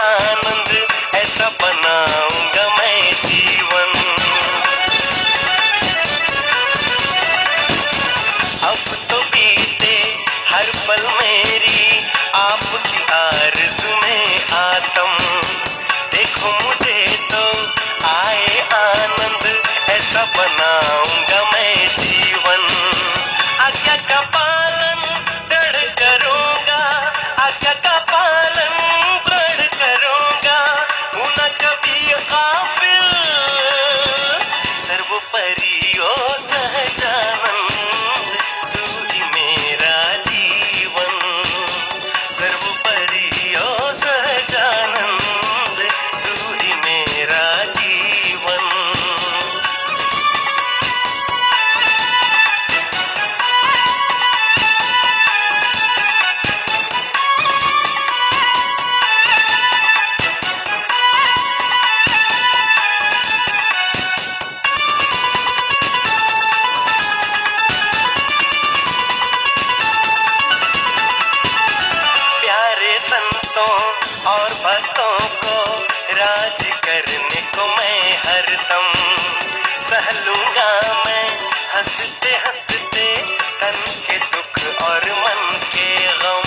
आनंद, ऐसा बनाऊंगा मैं जीवन। अब तो बीते हर पल मेरी आपकी आरज़ू में आतम, देखो मुझे तो आए आनंद, ऐसा बनाऊंगा मैं जीवन। आज्ञा का पालन दृढ़ करूंगा, आज्ञा का पालन दृढ़ करूंगा, हूं न कभी गाफिल, सर्वोपरि ओ सहजानंद, तू ही मेरा जीवन। सर्वोपरि ओ सहजानंद, तू ही मेरा जीवन। प्यारे संतों और भक्तों को राज करने को मैं हरदम सह लूंगा मैं, हंसते हंसते तन के दुख और मन के गम।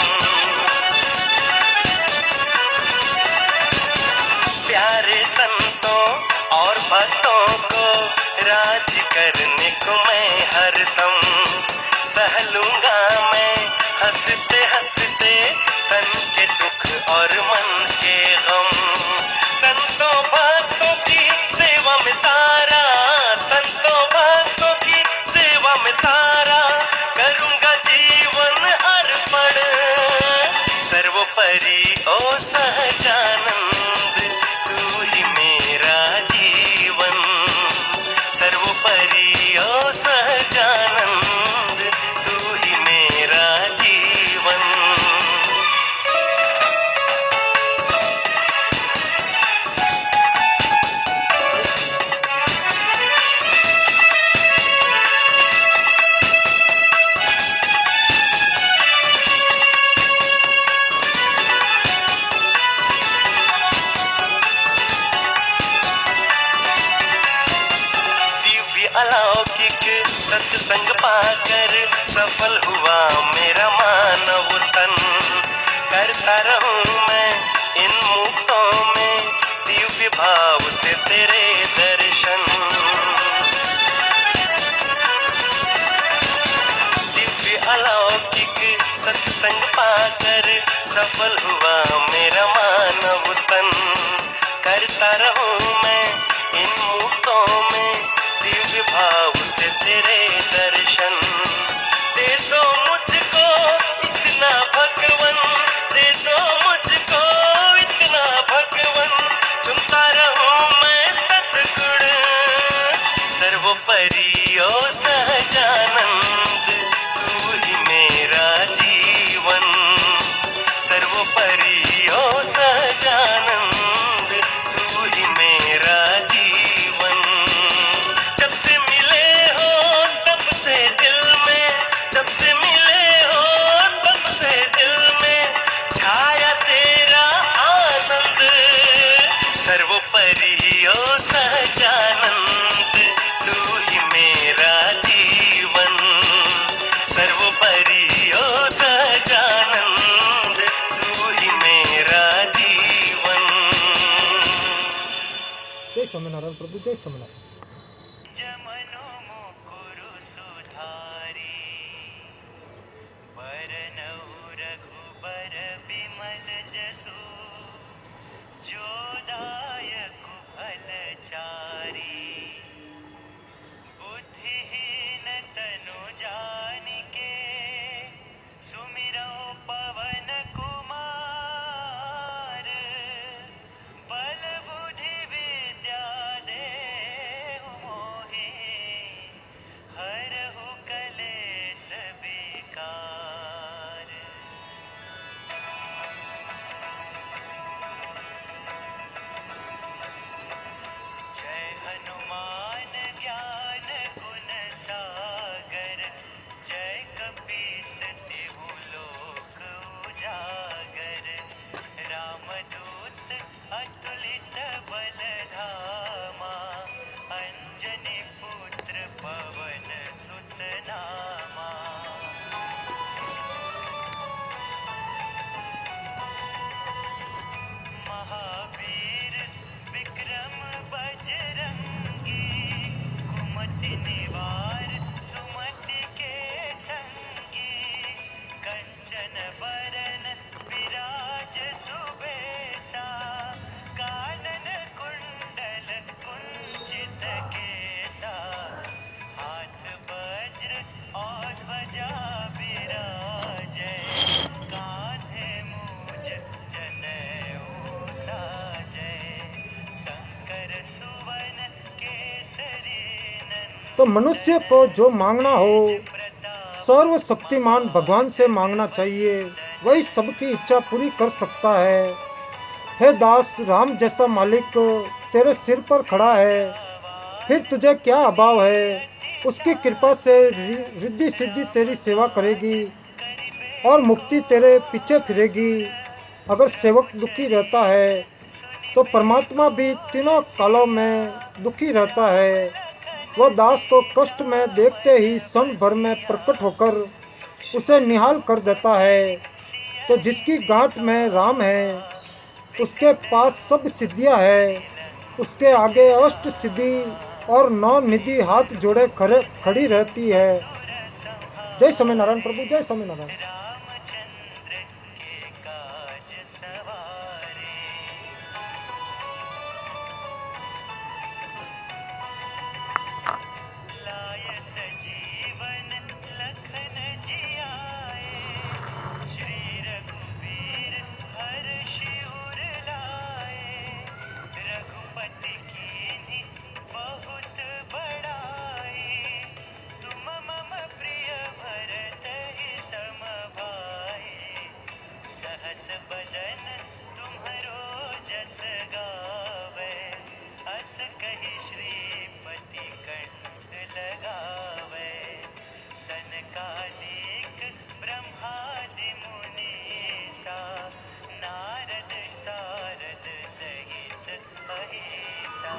प्यारे संतों और भक्तों को राज करने को मैं हरदम सह लूंगा मैं, हंसते हंसते तन के दुख और मन के गम। संतों भक्तों की सेवा में सारा, संतों भक्तों की सेवा में सारा करूंगा जीवन अर्पण। सर्वोपरि ओ सहजानंद, तू ही मेरा जीवन। सर्वोपरि ओ सहजानंद, तू ही मेरा जीवन। दिव्य अलौकिक सत्संग पाकर सफल हुआ मेरा मानव तन, करता रहूं मैं इन मुक्तों में दिव्य भाव से तेरे दर्शन। दिव्य अलौकिक सत्संग पाकर सफल हुआ मेरा मानव तन, करता रहूं मैं इन मुक्तों में दिव्य भाव से तेरे दर्शन। दे दो मुझको इतना भगवन, दे दो मुझको इतना भगवन, सुनता रहूं मैं सतगुण। सर्वोपरि ओ सहजानंद, तू ही मेरा जीवन। सर्वोपरि ओ सहजानंद, तू ही मेरा जीवन। जब से मिले हो तब से दिल में, जब से मिले हो तब से दिल में छाया तेरा आनंद। सर्वोपरि ओ सहजानंद, तू ही मेरा जीवन। सर्वोपरि ओ सहजानंद, तू ही मेरा जीवन। जय स्वामीनारायण प्रभु, जय स्वामीनारायण। जमनो मुकुरु सुधारी, बरनउ रघुबर बिमल जसु, जो दायक फलचारी। बुद्धिहीन तनु जानिके, सुमिरौ पवन कुमार। बल बुद्धि विद्या दे, अतुलित बलधामा अंजनी पुत्र पवन सुत नामा। महावीर विक्रम बजरंगी कुमति निवार सुमति के संगी। कंचन बरन विराज सुबेसा कानन कुंडल कुंचित केसा। हाथ वज्र और ध्वजा विराजै कांधे मूज जनेऊ साजै। शंकर सुवन केसरी नंदन तो मनुष्य को जो मांगना हो सर्वशक्तिमान भगवान से मांगना चाहिए, वही सबकी इच्छा पूरी कर सकता है। हे दास, राम जैसा मालिक तेरे सिर पर खड़ा है, फिर तुझे क्या अभाव है। उसकी कृपा से रिद्धि सिद्धि तेरी सेवा करेगी और मुक्ति तेरे पीछे फिरेगी। अगर सेवक दुखी रहता है तो परमात्मा भी तीनों कालों में दुखी रहता है। वह दास को कष्ट में देखते ही क्षण भर में प्रकट होकर उसे निहाल कर देता है। तो जिसकी गांठ में राम है उसके पास सब सिद्धियां है। उसके आगे अष्ट सिद्धि और 9 निधि हाथ जोड़े खड़ी रहती है। जय स्वामीनारायण प्रभु, जय स्वामीनारायण। रामचंद्र के काज सवारे। लाय सजीवन लखन जियाए श्री रघुवीर हर्षि उर लाए। रघुपति कीन्ही बहुत बड़ाई तुम मम प्रिय भरतहि सम भाई। सहस बदन तुम्हरो जस गावे अस कहि श्रीपति कंठ लगावे। सनकादिक ब्रह्मादि मुनीसा नारद सारद सहित अहिसा।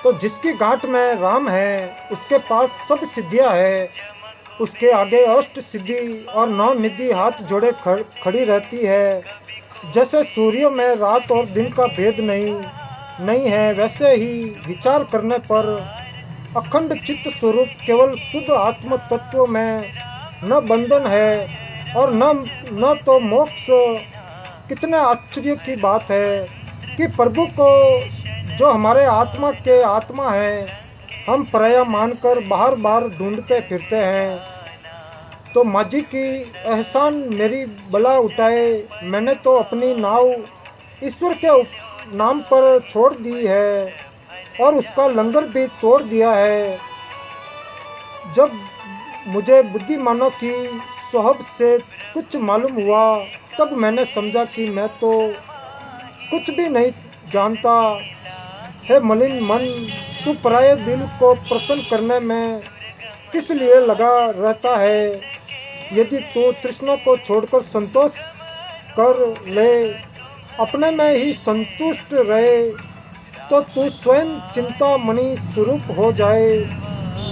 तो जिसकी गांठ में राम है उसके पास सब सिद्धियां है। उसके आगे अष्ट सिद्धि और 9 निधि हाथ जोड़े खड़ी रहती है। जैसे सूर्य में रात और दिन का भेद नहीं है, वैसे ही विचार करने पर अखंड चित्त स्वरूप केवल शुद्ध आत्म तत्व में न बंधन है और न तो मोक्ष। कितने आश्चर्य की बात है कि प्रभु को, जो हमारे आत्मा के आत्मा है, हम पराया मानकर बार बार ढूंढते फिरते हैं। तो माजी की एहसान मेरी बला उठाए, मैंने तो अपनी नाव ईश्वर के नाम पर छोड़ दी है और उसका लंगर भी तोड़ दिया है। जब मुझे बुद्धिमानों की सोहबत से कुछ मालूम हुआ तब मैंने समझा कि मैं तो कुछ भी नहीं जानता। हे मलिन मन, तू पराये दिल को प्रसन्न करने में किस लिए लगा रहता है। यदि तू तृष्णा को छोड़कर संतोष कर ले, अपने में ही संतुष्ट रहे, तो तू स्वयं चिंतामणि स्वरूप हो जाए।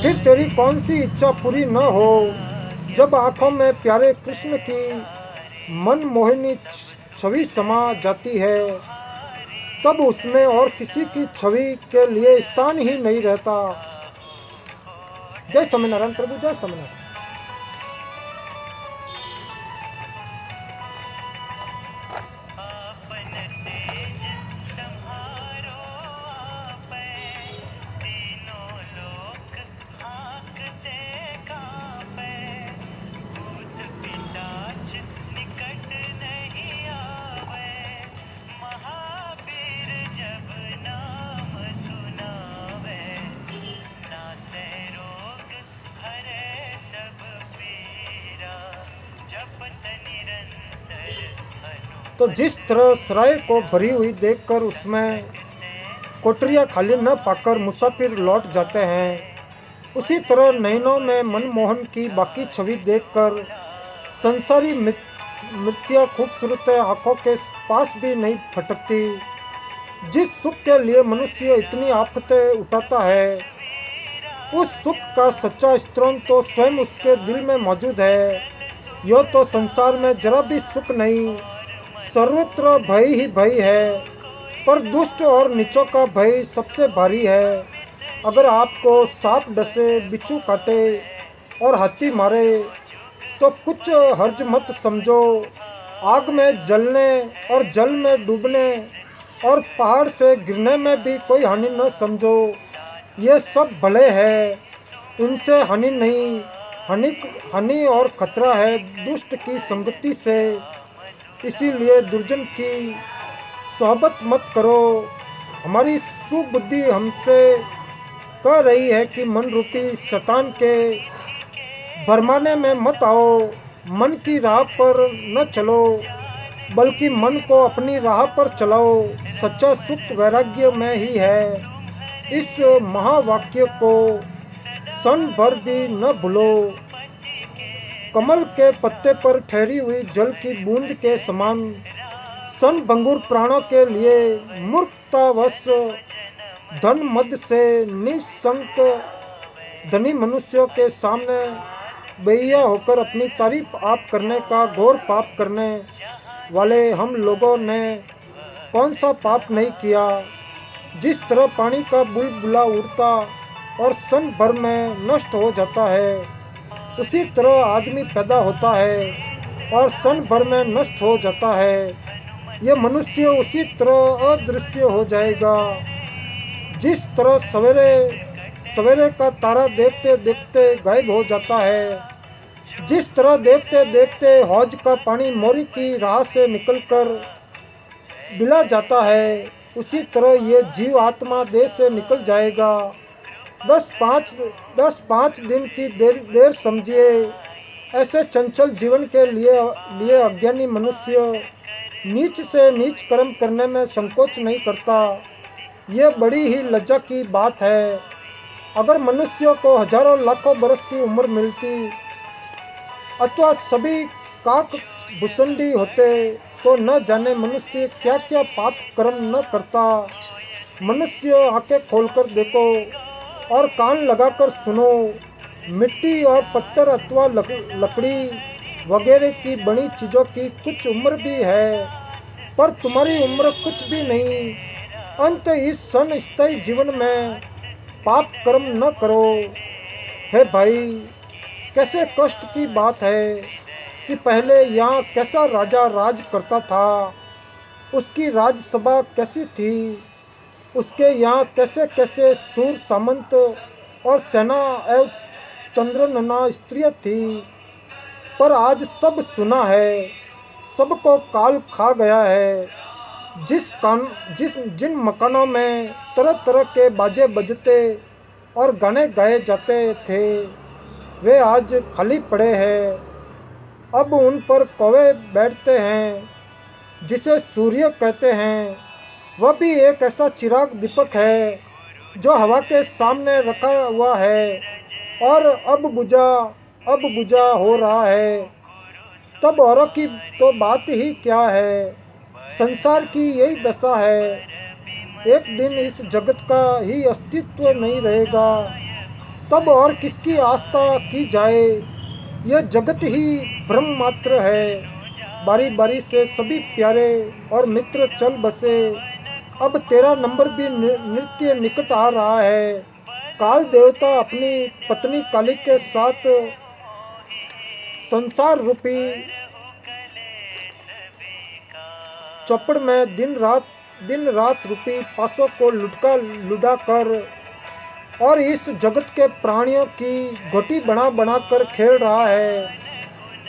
फिर तेरी कौन सी इच्छा पूरी न हो। जब आँखों में प्यारे कृष्ण की मनमोहिनी छवि समा जाती है तब उसमें और किसी की छवि के लिए स्थान ही नहीं रहता। जय स्वामीनारायण प्रभु, जय स्वामीनारायण। तो जिस तरह सराय को भरी हुई देखकर उसमें कोठरियाँ खाली न पाकर मुसाफिर लौट जाते हैं, उसी तरह नैनों में मनमोहन की बाकी छवि देखकर संसारी मृत्यु खूबसूरत आंखों के पास भी नहीं फटकती। जिस सुख के लिए मनुष्य इतनी आफतें उठाता है, उस सुख का सच्चा स्रोत तो स्वयं उसके दिल में मौजूद है। यह तो संसार में जरा भी सुख नहीं, सर्वत्र भय ही भय है। पर दुष्ट और नीचों का भय सबसे भारी है। अगर आपको सांप डसे, बिच्छू काटे और हाथी मारे तो कुछ हर्ज मत समझो। आग में जलने और जल में डूबने और पहाड़ से गिरने में भी कोई हानि न समझो। ये सब भले है, इनसे हानि नहीं, हानि हानि और खतरा है दुष्ट की संगति से। इसीलिए दुर्जन की सोहबत मत करो। हमारी सुबुद्धि हमसे कह रही है कि मन रूपी शैतान के भरमाने में मत आओ। मन की राह पर न चलो, बल्कि मन को अपनी राह पर चलाओ। सच्चा सुख वैराग्य में ही है। इस महावाक्य को क्षण भर भी न भूलो। कमल के पत्ते पर ठहरी हुई जल की बूंद के समान क्षणभंगुर प्राणों के लिए मूर्खतावश धन मद से निशंक धनी मनुष्यों के सामने बेहिया होकर अपनी तारीफ आप करने का घोर पाप करने वाले हम लोगों ने कौन सा पाप नहीं किया। जिस तरह पानी का बुलबुला उड़ता और क्षण भर में नष्ट हो जाता है, उसी तरह आदमी पैदा होता है और क्षण भर में नष्ट हो जाता है। यह मनुष्य उसी तरह अदृश्य हो जाएगा जिस तरह सवेरे सवेरे का तारा देखते देखते गायब हो जाता है। जिस तरह देखते देखते हौज का पानी मोरी की राह से निकलकर बिला जाता है, उसी तरह ये जीव आत्मा देह से निकल जाएगा। 10-5 दिन की देर समझिए। ऐसे चंचल जीवन के लिए अज्ञानी मनुष्य नीच से नीच कर्म करने में संकोच नहीं करता। यह बड़ी ही लज्जा की बात है। अगर मनुष्यों को हजारों लाखों बरस की उम्र मिलती अथवा सभी काक भुसंडी होते तो न जाने मनुष्य क्या क्या पाप कर्म न करता। मनुष्य आंखें खोलकर देखो और कान लगाकर सुनो। मिट्टी और पत्थर अथवा लकड़ी वगैरह की बनी चीज़ों की कुछ उम्र भी है, पर तुम्हारी उम्र कुछ भी नहीं। अंत इस क्षण स्थायी जीवन में पाप कर्म न करो। हे भाई, कैसे कष्ट की बात है कि पहले यहाँ कैसा राजा राज करता था, उसकी राजसभा कैसी थी, उसके यहाँ कैसे कैसे सूर सामंत और सेना एवं चंद्रनना स्त्रियाँ थी। पर आज सब सुना है, सबको काल खा गया है। जिन मकानों में तरह तरह के बाजे बजते और गाने गाए जाते थे, वे आज खाली पड़े हैं। अब उन पर कौवे बैठते हैं जिसे सूर्य कहते हैं। वह भी एक ऐसा चिराग दीपक है जो हवा के सामने रखा हुआ है और अब बुझा हो रहा है। तब औरों की तो बात ही क्या है। संसार की यही दशा है। एक दिन इस जगत का ही अस्तित्व नहीं रहेगा, तब और किसकी आस्था की जाए। यह जगत ही भ्रम मात्र है। बारी बारी से सभी प्यारे और मित्र चल बसे। अब तेरा नंबर भी नृत्य निकट आ रहा है। काल देवता अपनी पत्नी काली के साथ संसार रूपी चौपड़ में दिन रात रूपी पासों को लुटा कर और इस जगत के प्राणियों की घोटी बना कर खेल रहा है।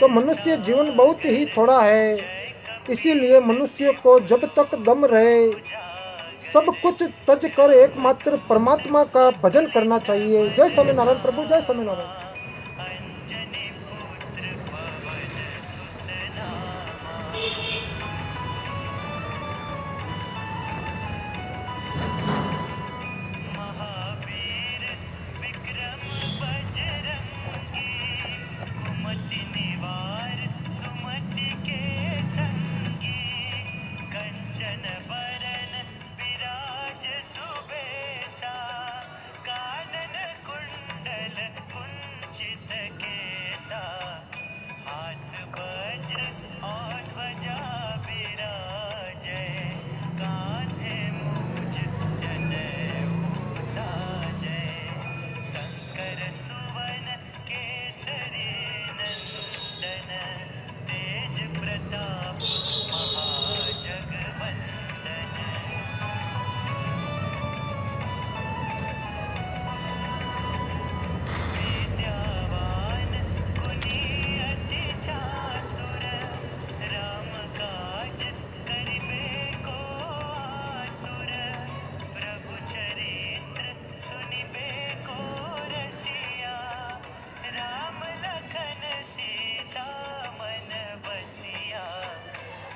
तो मनुष्य जीवन बहुत ही थोड़ा है। इसीलिए मनुष्य को जब तक दम रहे सब कुछ तज कर एकमात्र परमात्मा का भजन करना चाहिए। जय स्वामीनारायण प्रभु, जय स्वामीनारायण। निवार सुमति के बरन विराज सुबेसा, कानन कुंडल कुंचित केसा, हाथ वज्र और ध्वजा विराजै, कांधे मूज जनेऊ साजै, शंकर सुवन केसरी नंदन, तेज प्रताप महाजगवंदन। विद्यावान गुणी अति चातुर, राम काज करिबे को आतुर, प्रभु चरित्र सुनिबे को रसिया, राम लखन सीता मन बसिया,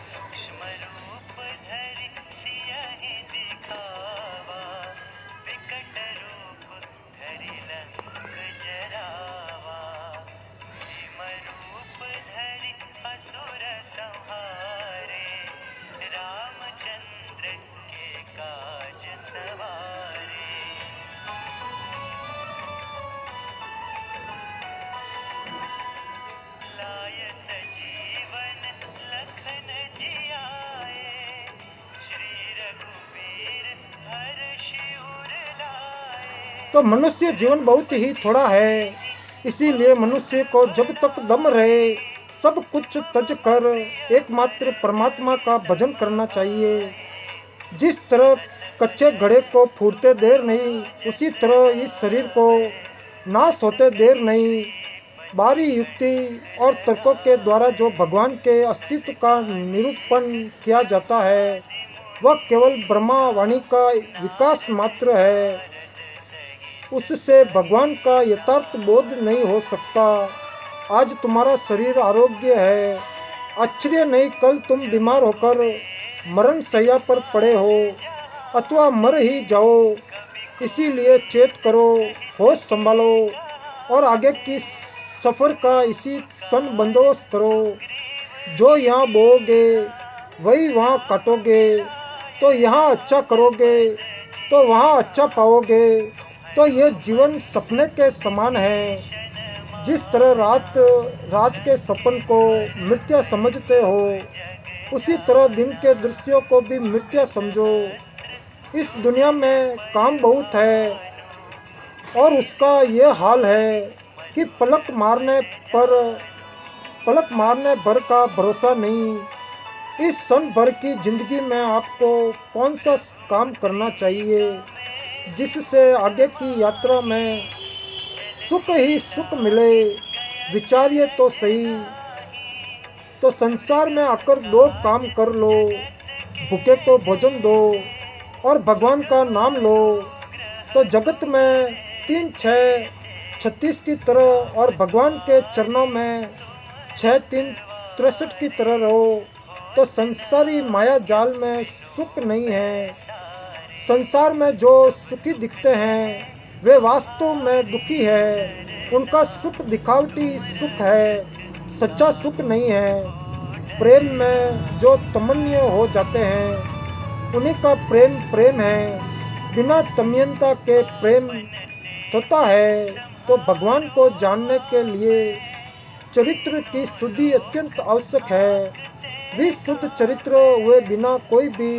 सूक्ष्म रूप धरि सियहि दिखावा, विकट रूप धरि लंक जरावा, भीम रूप धरि असुर संहारे, रामचंद्र के काज सवारे। लाय सजीवन लखन जियाए, श्री रघुबीर हर्षि उर लाए। तो मनुष्य जीवन बहुत ही थोड़ा है, इसीलिए मनुष्य को जब तक दम रहे सब कुछ तज कर एकमात्र परमात्मा का भजन करना चाहिए। जिस तरह कच्चे घड़े को फूटते देर नहीं, उसी तरह इस शरीर को नाश होते देर नहीं। बारी युक्ति और तर्कों के द्वारा जो भगवान के अस्तित्व का निरूपण किया जाता है वह केवल ब्रह्मा वाणी का विकास मात्र है, उससे भगवान का यथार्थ बोध नहीं हो सकता। आज तुम्हारा शरीर आरोग्य है, आश्चर्य नहीं कल तुम बीमार होकर मरण शैया पर पड़े हो अथवा मर ही जाओ। इसीलिए चेत करो, होश संभालो और आगे की सफ़र का इसी क्षण बंदोबस्त करो। जो यहाँ बोओगे वही वहाँ काटोगे, तो यहाँ अच्छा करोगे तो वहाँ अच्छा पाओगे। तो ये जीवन सपने के समान है। जिस तरह रात के सपन को मिथ्या समझते हो, उसी तरह दिन के दृश्यों को भी मिथ्या समझो। इस दुनिया में काम बहुत है और उसका ये हाल है कि पलक मारने भर का भरोसा नहीं। इस क्षण भर की जिंदगी में आपको कौन सा काम करना चाहिए जिससे आगे की यात्रा में सुख ही सुख मिले, विचारिए तो सही। तो संसार में आकर दो काम कर लो, भूखे को भोजन दो और भगवान का नाम लो। तो जगत में 3 6 36 की तरह और भगवान के चरणों में 6 3 63 की तरह रहो। तो संसारी माया जाल में सुख नहीं है। संसार में जो सुखी दिखते हैं वे वास्तव में दुखी है। उनका सुख दिखावटी सुख है, सच्चा सुख नहीं है। प्रेम में जो तमन्य हो जाते हैं उन्हीं का प्रेम है। बिना तमयनता के प्रेम होता है। तो भगवान को जानने के लिए चरित्र की शुद्धि अत्यंत आवश्यक है। विशुद्ध चरित्र हुए बिना कोई भी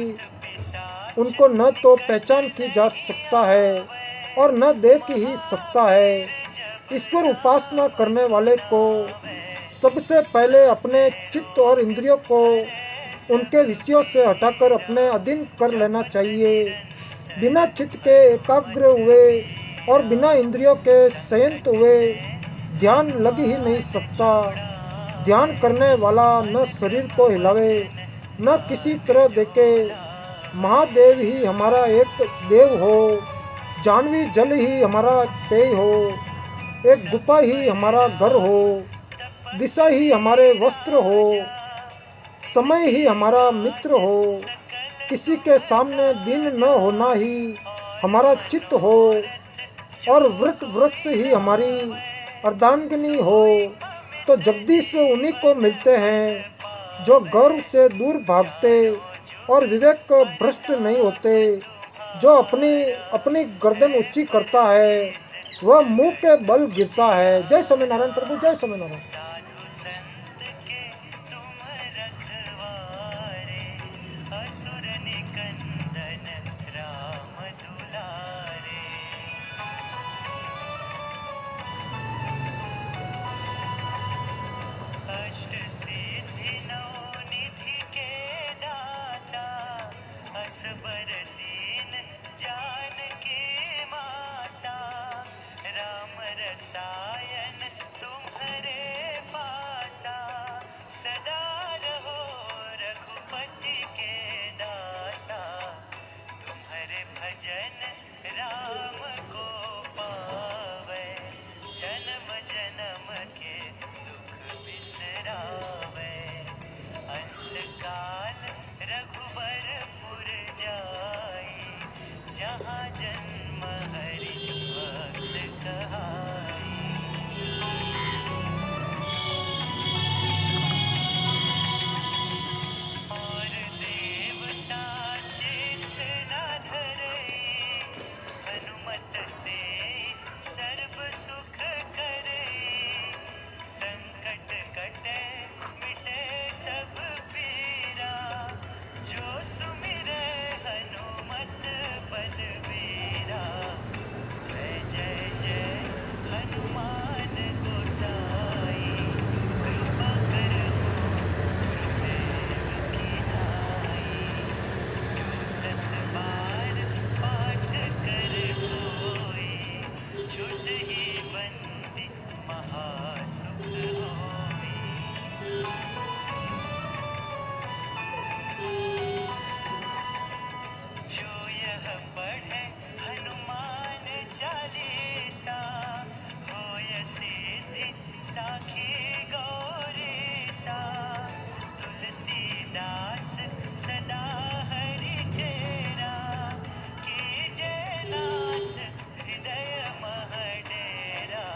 उनको न तो पहचान की जा सकता है और न देख ही सकता है। ईश्वर उपासना करने वाले को सबसे पहले अपने चित्त और इंद्रियों को उनके विषयों से हटाकर अपने अधीन कर लेना चाहिए। बिना चित्त के एकाग्र हुए और बिना इंद्रियों के संयत हुए ध्यान लग ही नहीं सकता। ध्यान करने वाला न शरीर को हिलावे न किसी तरह देखे। महादेव ही हमारा एक देव हो, जानवी जल ही हमारा पेय हो, एक गुफा ही हमारा घर हो, दिशा ही हमारे वस्त्र हो, समय ही हमारा मित्र हो, किसी के सामने दीन न होना ही हमारा चित्त हो और वृक्ष ही हमारी अर्धांगिनी हो। तो जगदीश उन्हीं को मिलते हैं जो गर्व से दूर भागते और विवेक भ्रष्ट नहीं होते। जो अपनी अपनी गर्दन ऊंची करता है वह मुंह के बल गिरता है। जय स्वामीनारायण प्रभु, जय स्वामीनारायण। साधु संत के तुम रखवारे, असुर निकंदन राम दुलारे। अष्ट सिद्धि नौ निधि के दाता, असबर दीन जानकी माता। राम रसायन तुम्हारे पासा, सदा रहो रघुपति के दासा। तुम्हारे भजन राम को पावे, जन्म जन्म के दुख बिसरावे। अंतकाल रघुबरपुर जाई, जहाँ जन्म हरि भक्त कहाई। और देवता चित्त न धरई, हनुमत से सर्व सुख करई। संकट कटे मिटे सब पीरा, जो सुमिरै हनुमत बलबीरा। जय जय जय हनुमान गोसाई, कृपा करहु गुरुदेव की नाई। जो सत बार पाठ कर कोई, छूटहि बंदी महासुख होई। जो यह पढ़े हनुमान चालीसा, होय सिद्धि साखी गौरीसा। तुलसीदास सदा हरि चेरा, कीजे नाथ हृदय मह डेरा।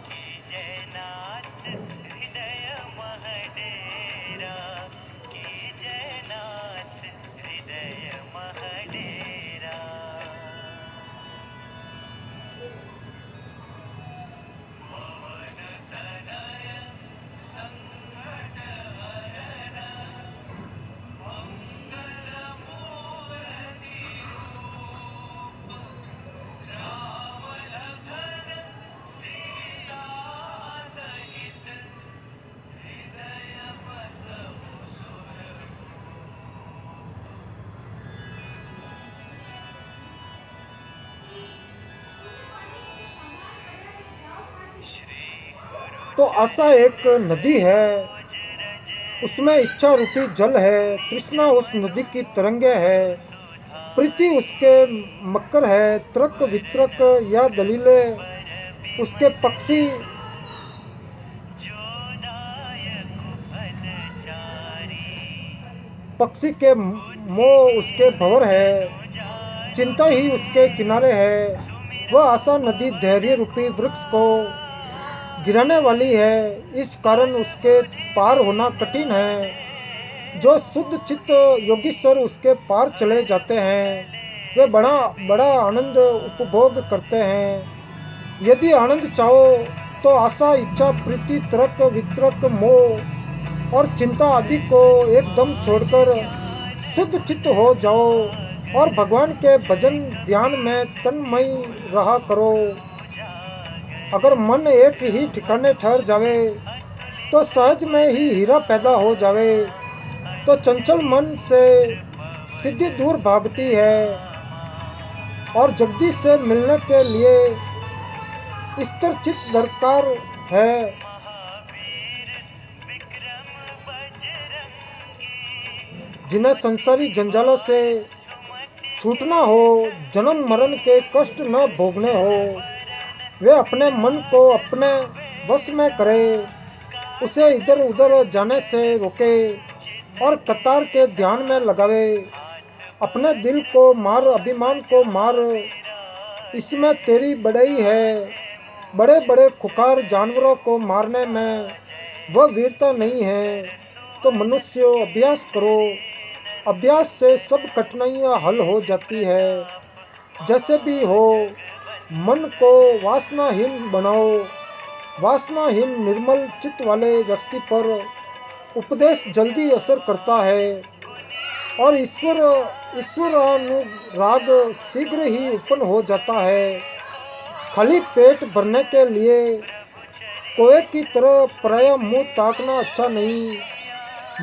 कीजे नाथ हृदय मह डेरा, कीजे नाथ हृदय मह डेरा। पवन तनय संकट हरन, मंगल मूर्ति रूप। राम लखन सीता सहित, हृदय बसहु सुरभूप। श्री गुरु तो आशा एक नदी है, उसमें इच्छा रूपी जल है। तृष्णा उस नदी की तरंगे है, प्रीति उसके मकर है। तर्क वितर्क या दलीलें उसके पक्षी, जोदायक फलचारी। पक्षी के मोह उसके भंवर है। चिंता ही उसके किनारे है। वह आशा नदी धैर्य रूपी वृक्ष को गिराने वाली है, इस कारण उसके पार होना कठिन है। जो शुद्ध चित्त योगीश्वर उसके पार चले जाते हैं, वे बड़ा बड़ा आनंद उपभोग करते हैं। यदि आनंद चाहो तो आशा, इच्छा, प्रीति, तर्क वितर्क, मोह और चिंता आदि को एकदम छोड़कर शुद्ध चित्त हो जाओ और भगवान के भजन ध्यान में तन्मय रहा करो। अगर मन एक ही ठिकाने ठहर जावे तो सहज में ही हीरा पैदा हो जावे। तो चंचल मन से सिद्धि दूर भागती है और जगदीश से मिलने के लिए स्थिर चित्त दरकार है। जिन्हें संसारी जंजालों से छूटना हो, जन्म मरण के कष्ट न भोगने हो, वे अपने मन को अपने वश में करे, उसे इधर उधर जाने से रोके और कतार के ध्यान में लगावे। अपने दिल को मार, अभिमान को मार, इसमें तेरी बड़ाई है। बड़े बड़े खुखार जानवरों को मारने में वह वीरता नहीं है। तो मनुष्यों, अभ्यास करो, अभ्यास से सब कठिनाइयाँ हल हो जाती है। जैसे भी हो, मन को वासनाहीन बनाओ। वासनाहीन निर्मल चित्त वाले व्यक्ति पर उपदेश जल्दी असर करता है और ईश्वरानुराग शीघ्र ही उत्पन्न हो जाता है। खाली पेट भरने के लिए कोए की तरह पराया मुंह ताकना अच्छा नहीं,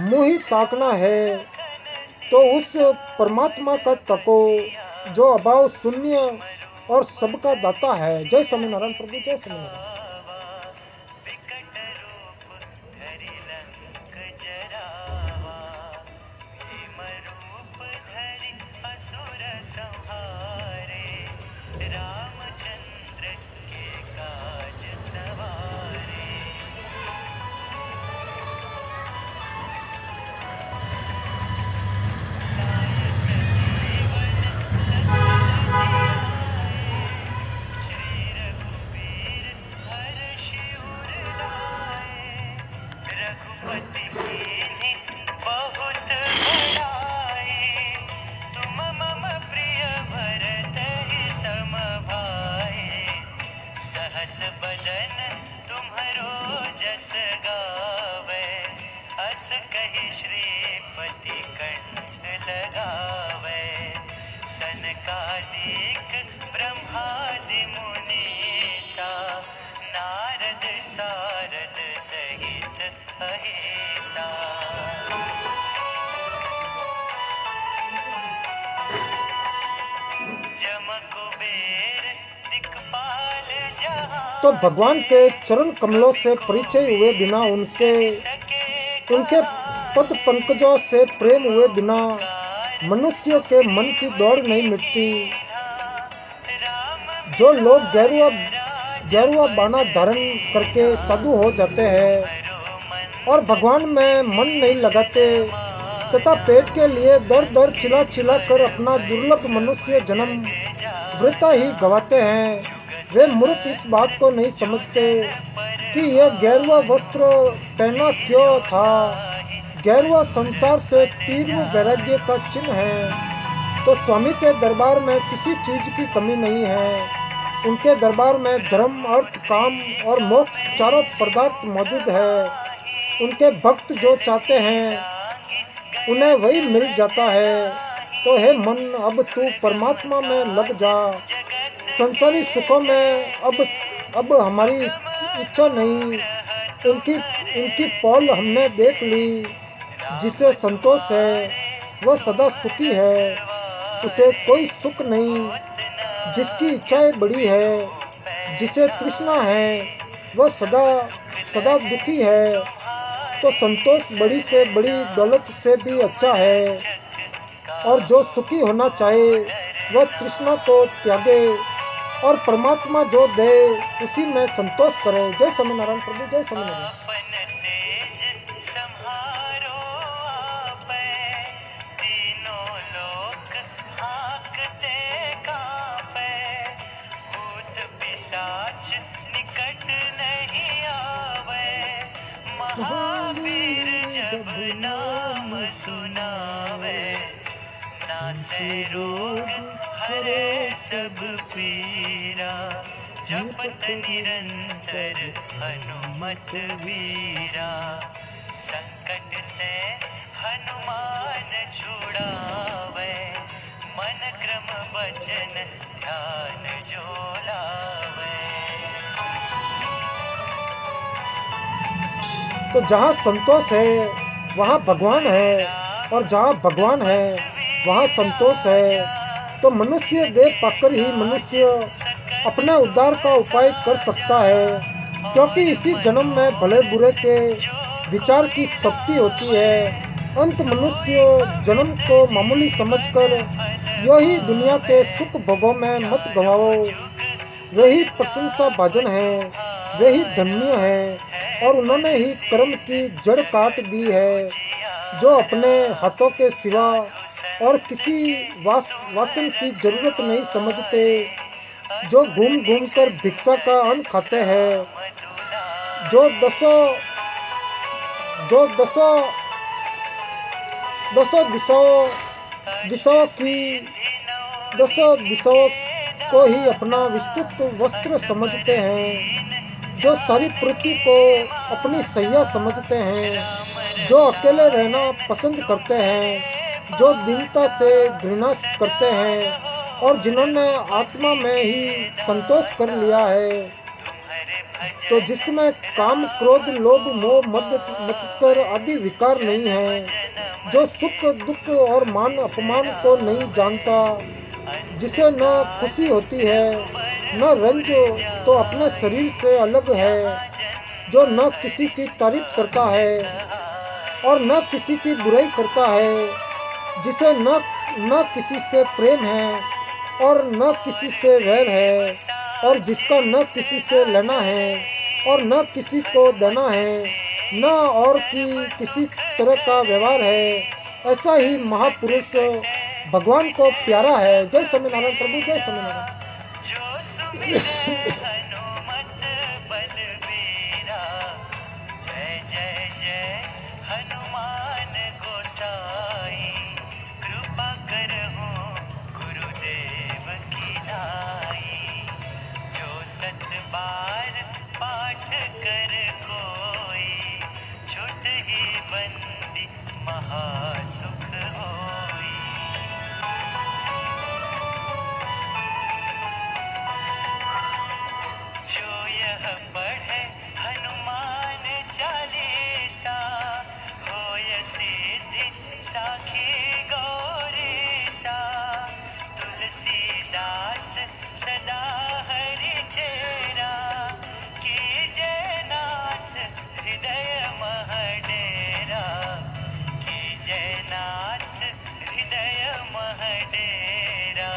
मुंह ही ताकना है तो उस परमात्मा का तको जो अभाव शून्य और सबका दाता है। जय स्वामीनारायण प्रभु, जय स्वामीनारायण। रामचंद्र के काज सवारे। लाए सजीवन लखन जियाए, श्री रघुबीर हर्ष उर लाए। रघुपति कीन्ही बहुत बड़ाई, तुम मम प्रिय भरत ही सम भाई। सहस बदन तुम्हरो जस गावे, अस कहि श्रीपति कंठ लगावे। सनकादिक ब्रह्मादि मुनीसा, नारद सारद सहित अहिसा। जम कुबेर दिक्पाल जहां, तो भगवान के चरण कमलों से परिचय हुए बिना, उनके पद पंकजों से प्रेम हुए बिना मनुष्य के मन की दौड़ नहीं मिटती। जो लोग गेरुआ बाना धारण करके साधु हो जाते हैं और भगवान में मन नहीं लगाते तथा पेट के लिए दर दर चिल्ला कर अपना दुर्लभ मनुष्य जन्म वृथा ही गवाते हैं, वे मूर्ख इस बात को नहीं समझते कि यह गेरुआ वस्त्र पहना क्यों था। गेरुआ संसार से तीव्र वैराग्य का चिन्ह है। तो स्वामी के दरबार में किसी चीज की कमी नहीं है। उनके दरबार में धर्म, अर्थ, काम और मोक्ष चारों पदार्थ मौजूद है। उनके भक्त जो चाहते हैं उन्हें वही मिल जाता है। तो हे मन, अब तू परमात्मा में लग जा। संसारी सुखों में अब हमारी इच्छा नहीं। इनकी पौल हमने देख ली। जिसे संतोष है वह सदा सुखी है, उसे कोई सुख नहीं। जिसकी इच्छाएं बड़ी है, जिसे तृष्णा है, वह सदा दुखी है। तो संतोष बड़ी से बड़ी दौलत से भी अच्छा है। और जो सुखी होना चाहे वह तृष्णा को त्यागे और परमात्मा जो दे उसी में संतोष करे। जय स्वामीनारायण प्रभु, जय स्वामीनारायण। निकट नहीं आवे, महावीर जब नाम सुनावे। नासे रोग हरे सब पीरा, जपत निरंतर हनुमत वीरा। संकट ते हनुमान छुड़ावे, मन क्रम वचन ध्यान जो लावे। तो जहाँ संतोष है वहाँ भगवान है, और जहाँ भगवान है वहाँ संतोष है। तो मनुष्य देह पाकर ही मनुष्य अपने उद्धार का उपाय कर सकता है, क्योंकि इसी जन्म में भले बुरे के विचार की शक्ति होती है। अंत मनुष्य जन्म को मामूली समझकर यही दुनिया के सुख भोगों में मत गवाओ। वही प्रशंसा भाजन है, वही धन्य है, और उन्होंने ही कर्म की जड़ काट दी है, जो अपने हाथों के सिवा और किसी वासन की जरूरत नहीं समझते, जो घूम घूम कर भिक्षा का अन्न खाते हैं, जो दसों दिशाओं दिशाओं की दसों दिशाओं को ही अपना विस्तृत वस्त्र समझते हैं, जो सारी पृथ्वी को अपनी सैया समझते हैं, जो अकेले रहना पसंद करते हैं, जो दीनता से घृणा करते हैं और जिन्होंने आत्मा में ही संतोष कर लिया है, तो जिसमें काम क्रोध लोभ मोह मद मत्सर आदि विकार नहीं है, जो सुख दुख और मान अपमान को नहीं जानता, जिसे न खुशी होती है न रंज, तो अपने शरीर से अलग है, जो न किसी की तारीफ करता है और न किसी की बुराई करता है, जिसे न किसी से प्रेम है और न किसी से वैर है, और जिसका न किसी से लेना है और न किसी को देना है, न और की किसी तरह का व्यवहार है, ऐसा ही महापुरुष भगवान को प्यारा है। जय स्वामीनारायण प्रभु, जय स्वामीनारायण। जो सुमिरे हनुमत बलबीरा, जय जय जय हनुमान गोसाई, कृपा करहु गुरुदेव की नाई, जो सत बार पाठ कर कोई, छुट ही बंदी महासुख होई। जो यह पढ़े हनुमान चालीसा, होय सिद्धि साखी गौरीसा, तुलसीदास सदा हरि चेरा, कीजय नाथ हृदय मह डेरा, कीजय नाथ हृदय मह डेरा,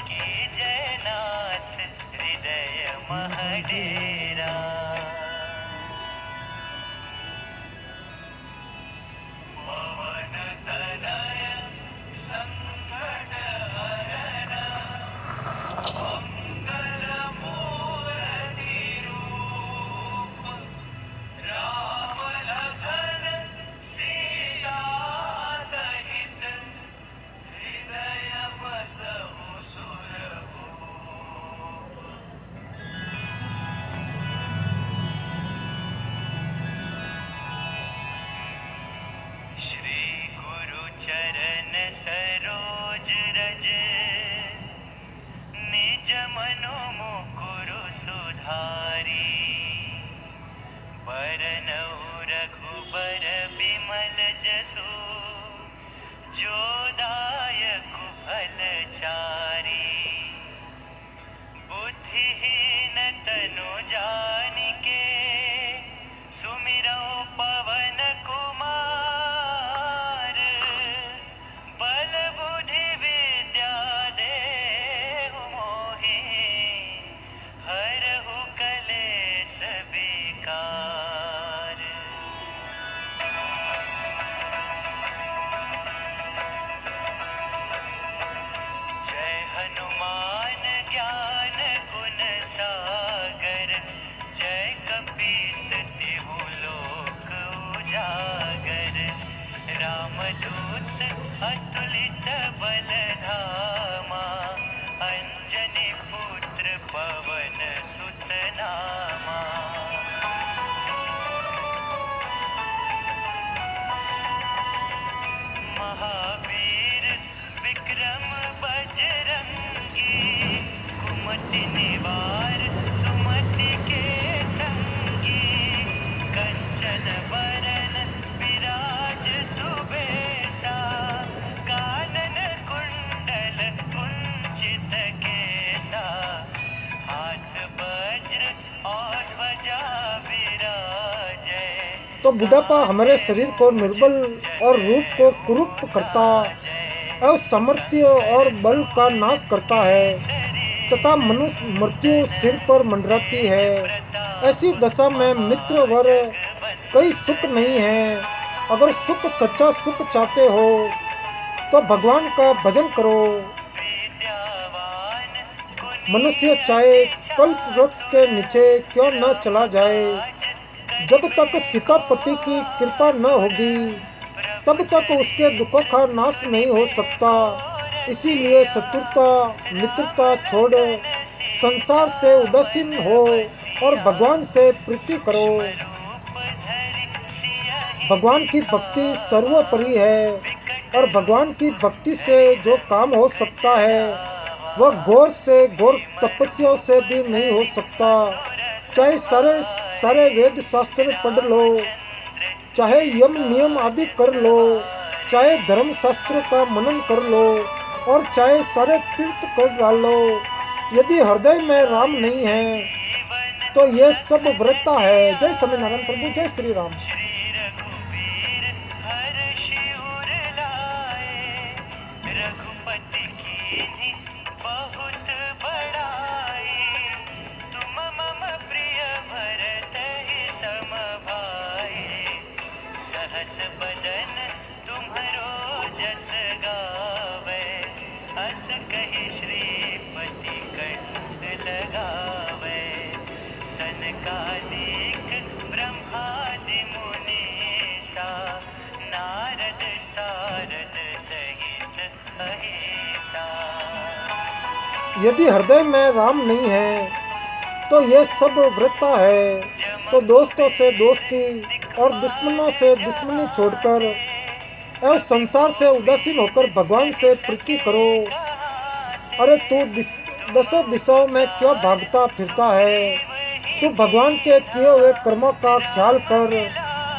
कीजय नाथ हृदय मह डेरा। पवन तनय संकट हरन, मंगल मूर्ति रूप, राम लखन सीता सहित, हृदय बसहु सुरभूप। श्री गुरु चरण सरोज रज, निज मनो मुकुरु सुधारी, बरनउँ रघुबर बिमल जसु, जो दायकु फल चारी, बुद्धिहीन तनु जानिके, सुमिरौ पवन कुमार, बल बुद्धि विद्या देहु मोहि, हरहु कलेस विकार। जय हनुमान ज्ञान गुण सागर, जय कपीस तिहु लोक उजागर, रामदूत अतुलित बल धामा, अंजनी पुत्र पवन सुत नामा। महावीर विक्रम बजरंगी, कुमति निवार सुमति के संगी, कंचन बरन विराज सुबेसा, कानन कुंडल कुंचित केसा, हाथ वज्र और ध्वजा विराजे। तो बुढ़ापा हमारे शरीर को निर्बल और रूप को कुरूप करता और सामर्थ्य और बल का नाश करता है, तथा मृत्यु सिर पर मंडराती है। ऐसी दशा में मित्र वर कई सुख नहीं है। अगर सुख सच्चा सुख चाहते हो तो भगवान का भजन करो। मनुष्य चाहे कल्प वृक्ष के नीचे क्यों न चला जाए, जब तक सीतापति की कृपा न होगी तब तक उसके दुखों का नाश नहीं हो सकता। इसीलिए शत्रुता मित्रता छोड़ संसार से उदासीन हो और भगवान से प्रीति करो। भगवान की भक्ति सर्वोपरि है और भगवान की भक्ति से जो काम हो सकता है वह घोर से घोर तपस्या से भी नहीं हो सकता। चाहे सारे सारे वेद शास्त्र पढ़ लो, चाहे यम नियम आदि कर लो, चाहे धर्म शास्त्र का मनन कर लो और चाहे सारे तीर्थ कर डालो, यदि हृदय में राम नहीं है तो ये सब वृथा है। जय स्वामीनारायण प्रभु, जय श्री राम। रघुपति कीन्ही बहुत बड़ाई, तुम मम प्रिय भरतहि सम भाई, सहस बदन तुम्हरो जस गावे, अस कहि श्रीपति कंठ लगावे, सनकादिक ब्रह्मादि मुनीसा, नारद सारद सहित अहिसा। यदि हृदय में राम नहीं है तो ये सब वृथा है। तो दोस्तों से दोस्ती और दुश्मनों से दुश्मनी छोड़कर और संसार से उदासीन होकर भगवान से प्रीति करो। अरे तू दसों दिशाओं में क्यों भागता फिरता है? तू भगवान के किए हुए कर्मों का ख्याल कर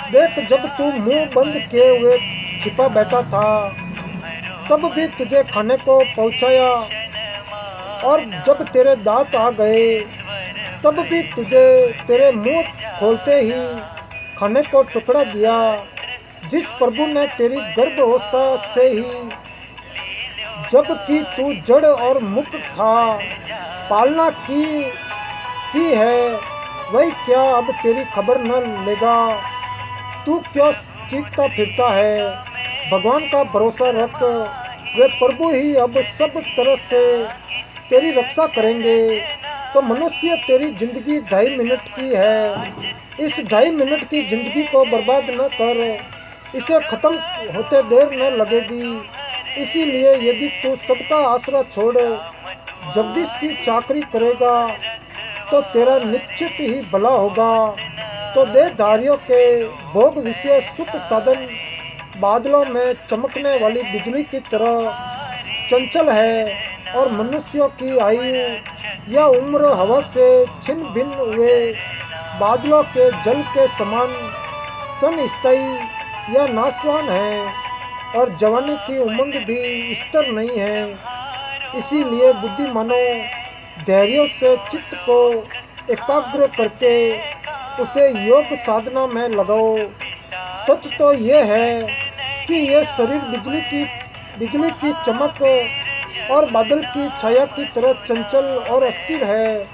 देख। जब तू मुंह बंद किए हुए छिपा बैठा था तब भी तुझे खाने को पहुंचाया, और जब तेरे दांत आ गए तब भी तुझे तेरे मुंह खोलते ही खाने को टुकड़ा दिया। जिस प्रभु ने तेरी गर्भावस्था से ही, जबकि तू जड़ और मुक्त था, पालना की है, वही क्या अब तेरी खबर न लेगा? तू क्यों चीखता फिरता है? भगवान का भरोसा रख, वे प्रभु ही अब सब तरह से तेरी रक्षा करेंगे। तो मनुष्य तेरी जिंदगी 2.5 मिनट की है, इस 2.5 मिनट की जिंदगी को बर्बाद न कर, इसे खत्म होते देर न लगेगी। इसीलिए यदि तू सबका आसरा छोड़ जगदीश की चाकरी करेगा तो तेरा निश्चित ही भला होगा। तो देहधारियों के भोग विषय सुख साधन बादलों में चमकने वाली बिजली की तरह चंचल है और मनुष्यों की आयु या उम्र हवा से छिन्न भिन्न हुए बादलों के जल के समान सनस्थायी या नाशवान है, और जवानी की उमंग भी स्थिर नहीं है। इसीलिए बुद्धिमानों धैर्य से चित्त को एकाग्र करके उसे योग साधना में लगाओ। सच तो ये है कि यह शरीर बिजली की चमक और बादल की छाया की तरह चंचल और अस्थिर है।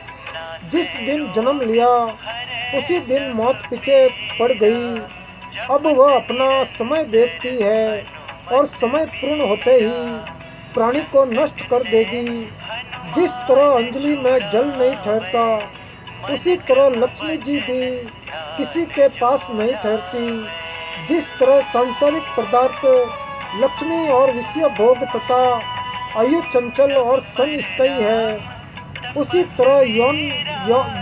जिस दिन जन्म लिया उसी दिन मौत पीछे पड़ गई। अब वह अपना समय देखती है और समय पूर्ण होते ही प्राणी को नष्ट कर देगी। जिस तरह अंजलि में जल नहीं ठहरता, उसी तरह लक्ष्मी जी भी किसी के पास नहीं ठहरती। जिस तरह सांसारिक पदार्थ लक्ष्मी और विषय भोग तथा आयु चंचल और सनस्थायी है, उसी तरह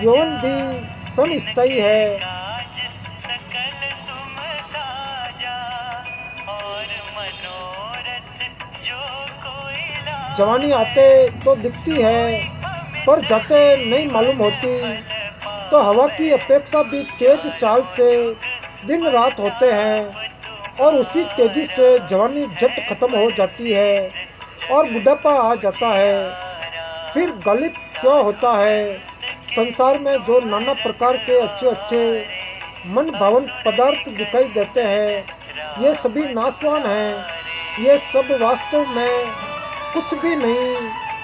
यौवन भी सनस्थायी है। जवानी आते तो दिखती है पर जाते नहीं मालूम होती। तो हवा की अपेक्षा भी तेज चाल से दिन रात होते हैं और उसी तेजी से जवानी झट खत्म हो जाती है और बुढ़ापा आ जाता है। फिर गालिब क्यों होता है? संसार में जो नाना प्रकार के अच्छे मन भावन पदार्थ दिखाई देते हैं, ये सभी नाशवान हैं। ये सब वास्तव में कुछ भी नहीं,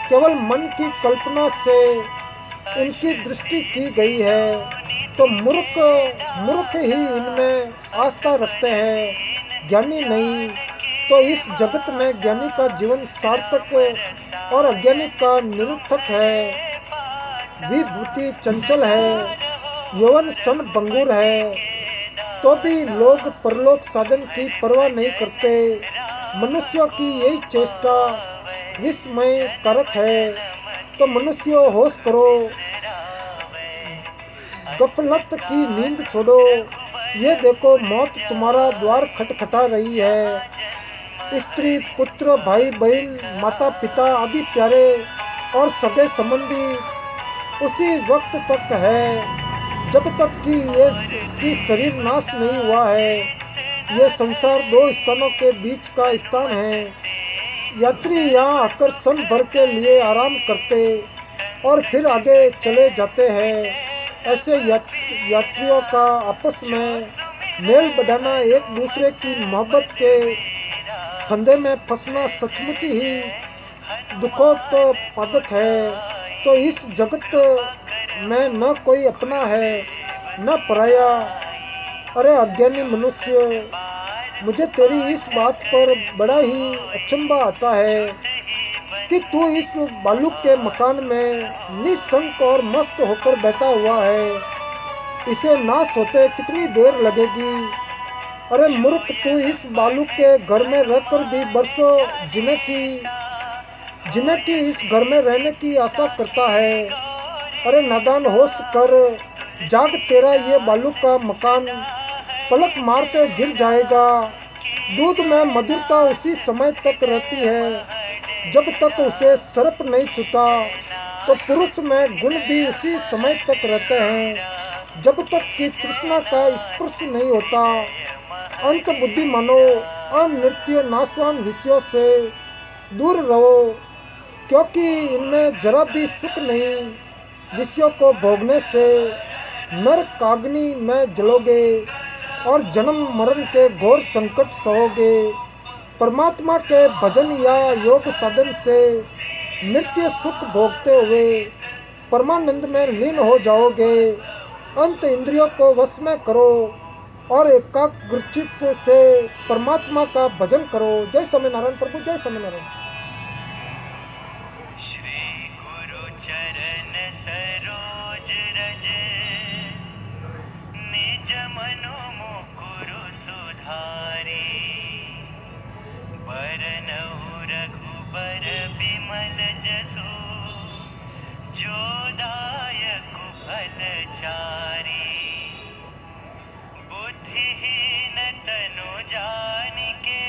केवल मन की कल्पना से इनकी दृष्टि की गई है। तो मूर्ख ही इनमें आस्था रखते हैं, ज्ञानी नहीं। तो इस जगत में ज्ञानी का जीवन सार्थक और अज्ञानी का निरर्थक है। विभूति चंचल है, यौवन सन भंगुर है, तो भी लोग परलोक साधन की परवाह नहीं करते। मनुष्यों की यही चेष्टा विस्मय कारक है। तो मनुष्यों होश करो, गफलत की नींद छोड़ो। ये देखो मौत तुम्हारा द्वार खटखटा रही है। स्त्री पुत्र भाई बहन माता पिता आदि प्यारे और सगे संबंधी उसी वक्त तक है जब तक कि शरीर नाश नहीं हुआ है। ये संसार दो स्थानों के बीच का स्थान है। यात्री यहाँ आकर क्षण भर के लिए आराम करते और फिर आगे चले जाते हैं। ऐसे यात्रियों का आपस में मेल बढ़ाना, एक दूसरे की मोहब्बत के फंदे में फंसना सचमुच ही दुखोत्पादक है। तो इस जगत में न कोई अपना है न पराया। अरे अज्ञानी मनुष्य, मुझे तेरी इस बात पर बड़ा ही अचंभा आता है कि तू इस बालू के मकान में निशंक और मस्त होकर बैठा हुआ है। इसे नाश होते कितनी देर लगेगी? अरे मूर्ख, तू इस बालू के घर में रहकर भी बरसों जिन्हें की इस घर में रहने की आशा करता है। अरे नादान, होश कर, जाग, तेरा ये बालू का मकान पलक मारते गिर जाएगा। दूध में मधुरता उसी समय तक रहती है जब तक उसे सर्प नहीं छूता। तो पुरुष में गुण भी उसी समय तक रहते हैं जब तक कि तृष्णा का स्पर्श नहीं होता। अंत बुद्धिमानों, अनित्य नाशवान विषयों से दूर रहो, क्योंकि इनमें जरा भी सुख नहीं। विषयों को भोगने से नरकाग्नि में जलोगे और जन्म मरण के घोर संकट सहोगे। परमात्मा के भजन या योग साधन से नित्य सुख भोगते हुए परमानंद में लीन हो जाओगे। अंत इंद्रियों को वश में करो और एकाग्रचित्त से परमात्मा का भजन करो। जय स्वामीनारायण प्रभु, जय स्वामीनारायण। श्री गुरु चरण सरोज रज, निज मनो मुकुरु सुधारी। बरनउँ रघुबर बिमल जसु, जो दायकु फल चारि। बुद्धिहीन तनु जानिके,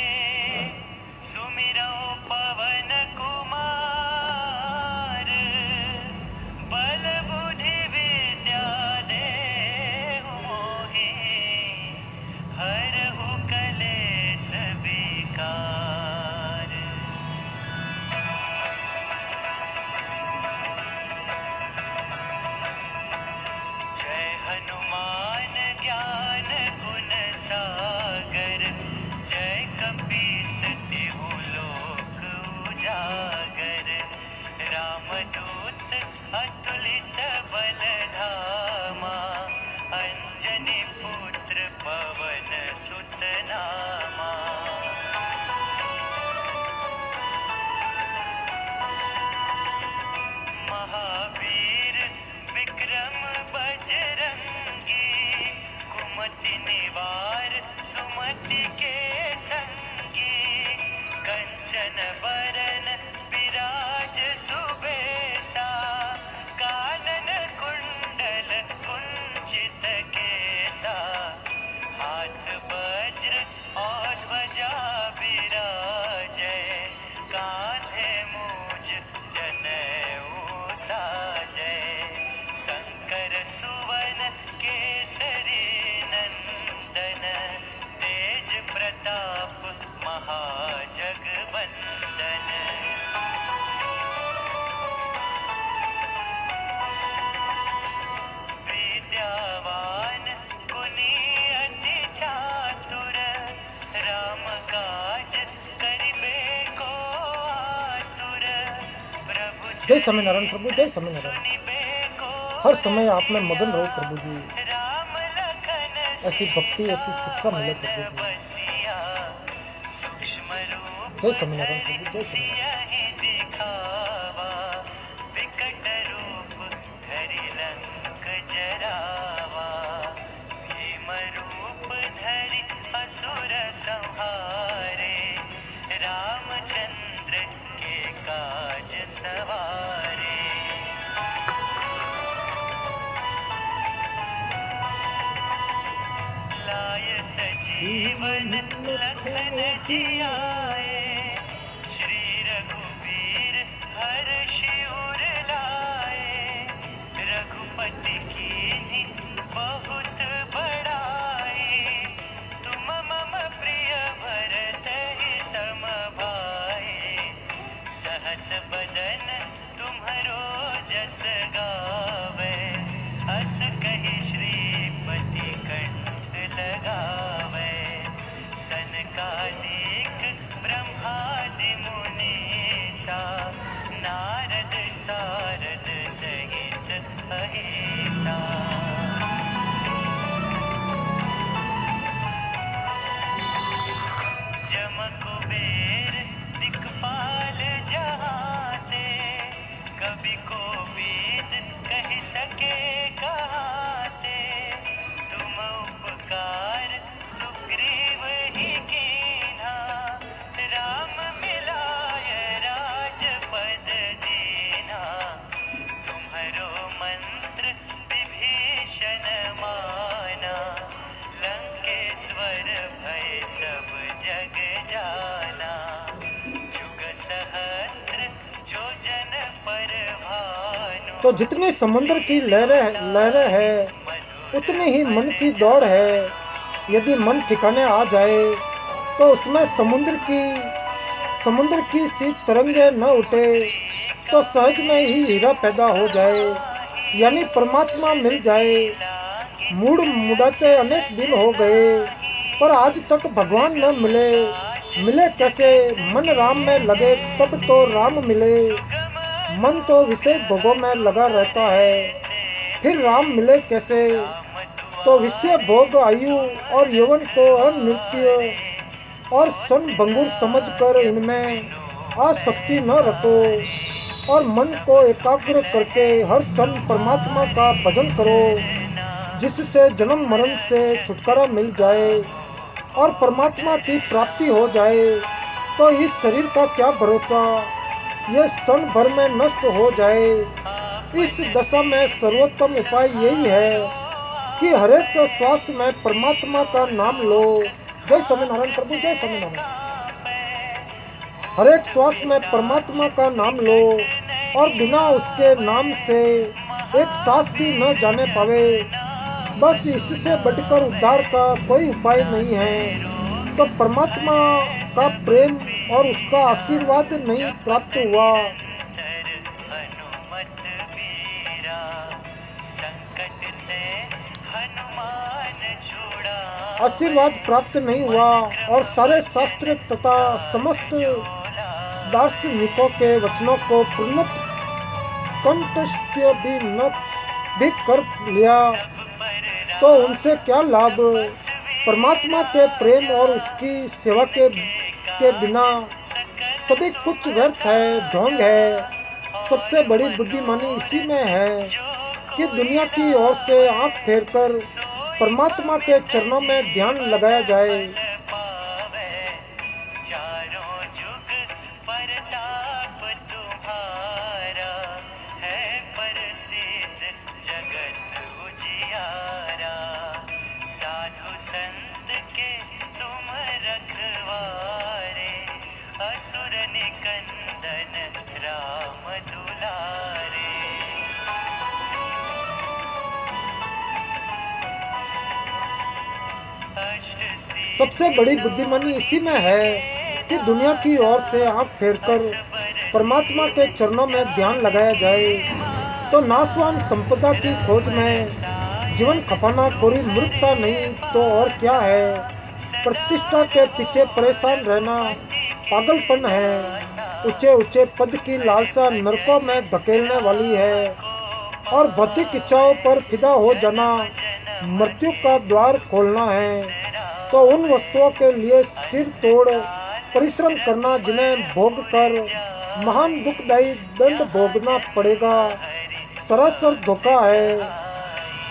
सुमिरौ पवन कुमार। बल बुद्धि विद्या देहु मोहि, हरहु कलेस विकार। जय हनुमान ज्ञान गुण सागर, जय कपीस तिहु लोक उजागर। रामदूत अतुलित बल धामा, अंजनी पुत्र पवन सुत नामा। महावीर विक्रम बजरंगी, कुमति निवार सुमति के संगी। कंचन बरन विराज सुबेसा, कानन कुंडल कुंचित केसा। हाथ वज्र और ध्वजा विराजै, कांधे मूज जनेऊ साजै। शंकर सुवन केसरी नंदन, तेज प्रताप महाजगवंदन। विद्यावान गुणी अति चातुर, राम काज करिबे को आतुर। प्रभु जय स्वामीनारायण प्रभु, जय स्वामीनारायण। हर समय आप में मगन रहो प्रभु जी। ऐसी भक्ति, ऐसी शिक्षा मिले प्रभु जी। जय स्वामीनारायण प्रभु, जय स्वामीनारायण। विकट रूप धरि लंक जरावा, भीम रूप राज सवारे। लाय सजीवन लखन जी आए, श्री रघुवीर हर्ष उर लाए। रघुपति कीन्ही बहुत बड़ाई, तुम मम प्रिय भरतहि सम भाई। सहस बदन तुम्हरो जस गावे, अस कहि श्रीपति कंठ लगावे। सनकादिक ब्रह्मादि मुनीसा, नारद सारद सहित अहिसा। जम कुबेर दिक्पाल जहाते, कवि कोविद कहि सके कहाते। तुम उपकार सुग्रीव ही कीन्हा, राम मिलाय राजपद दीन्हा। तुम्हरो मंत्र विभीषण माना, लंकेश्वर भय सब जग जाना। जुग सहस्त्र जो जन पर भानु, तो जितनी समुद्र की लहरें है उतनी ही मन की दौड़ है। यदि मन ठिकाने आ जाए तो उसमें समुद्र की सी तरंगे न उठे तो सहज में ही हीरा पैदा हो जाए, यानी परमात्मा मिल जाए। मूड मुड़ाते अनेक दिन हो गए पर आज तक भगवान न मिले कैसे? मन राम में लगे तब तो राम मिले। मन तो विषय भोगों में लगा रहता है, फिर राम मिले कैसे? तो विषय भोग आयु और यौवन को अनृत्य और सन भंगुर समझकर इनमें आसक्ति न रखो और मन को एकाग्र करके हर सन परमात्मा का भजन करो, जिससे जन्म मरण से छुटकारा मिल जाए और परमात्मा की प्राप्ति हो जाए। तो इस शरीर का क्या भरोसा, यह क्षण भर में नष्ट हो जाए। इस दशा में सर्वोत्तम उपाय यही है कि हरेक श्वास में परमात्मा का नाम लो। जय स्वामीनारायण प्रभु, जय स्वामीनारायण। हरेक श्वास में परमात्मा का नाम लो और बिना उसके नाम से एक सांस भी न जाने पावे। बस इससे बढ़कर उद्धार का कोई उपाय नहीं है। तो परमात्मा का प्रेम और उसका आशीर्वाद नहीं प्राप्त हुआ, आशीर्वाद प्राप्त नहीं हुआ और सारे शास्त्र तथा समस्त दार्शनिकों के वचनों को पूर्णत कंठस्थ भी कर लिया तो उनसे क्या लाभ? परमात्मा के प्रेम और उसकी सेवा के बिना सभी कुछ व्यर्थ है, ढोंग है। सबसे बड़ी बुद्धिमानी इसी में है कि दुनिया की ओर से आंख फेरकर परमात्मा के चरणों में ध्यान लगाया जाए। असुर निकंदन राम दुलारे। सबसे बड़ी बुद्धिमानी इसी में है कि दुनिया की ओर से आंख फेरकर परमात्मा के चरणों में ध्यान लगाया जाए। तो नाशवान संपदा की खोज में जीवन खपाना कोई मूर्खता नहीं तो और क्या है? प्रतिष्ठा के पीछे परेशान रहना पागलपन है। ऊंचे ऊंचे पद की लालसा नरकों में धकेलने वाली है और भौतिक इच्छाओं पर फिदा हो जाना मृत्यु का द्वार खोलना है। तो उन वस्तुओं के लिए सिर तोड़ परिश्रम करना जिन्हें भोग कर महान दुखदायी दंड भोगना पड़ेगा, सरासर धोखा है।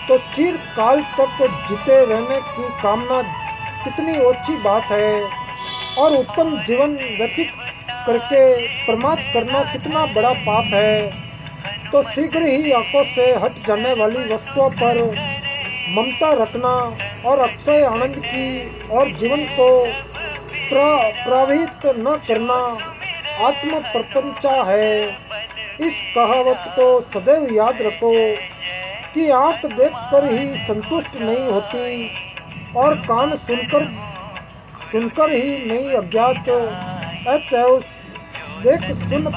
तो चिरकाल तक जीते रहने की कामना कितनी ओछी बात है और उत्तम जीवन व्यतीत करके प्रमाद करना कितना बड़ा पाप है। तो शीघ्र ही आंखों से हट जाने वाली वस्तुओं पर ममता रखना और अक्षय आनंद की और जीवन को प्रभावित न करना आत्म प्रपंचा है। इस कहावत को सदैव याद रखो कि आंख देखकर ही संतुष्ट नहीं होती और कान सुनकर ही नहीं अज्ञात। अतएव देख सुन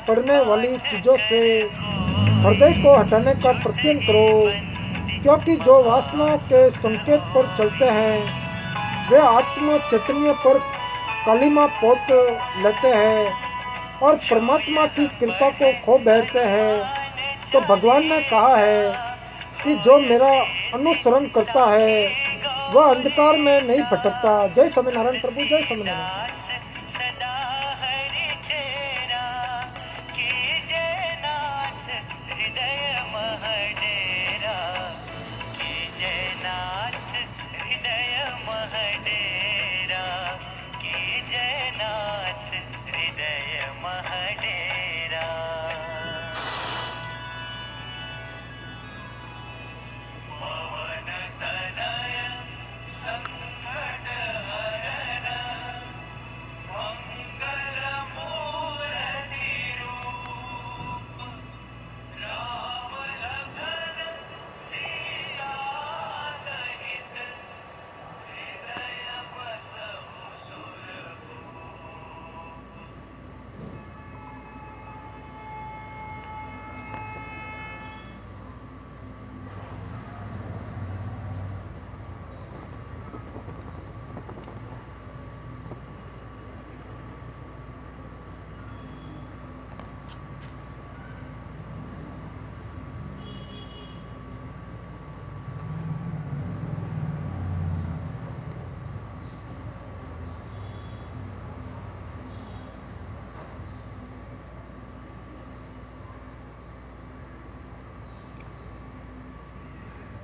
पढ़ने वाली चीजों से हृदय को हटाने का प्रयत्न करो, क्योंकि जो वासनाओं के संकेत पर चलते हैं वे आत्म चैतन्य पर कालिमा पोत लेते हैं और परमात्मा की कृपा को खो बैठते हैं। तो भगवान ने कहा है कि जो मेरा अनुसरण करता है वह अंधकार में नहीं भटकता। जय स्वामीनारायण प्रभु, जय स्वामीनारायण।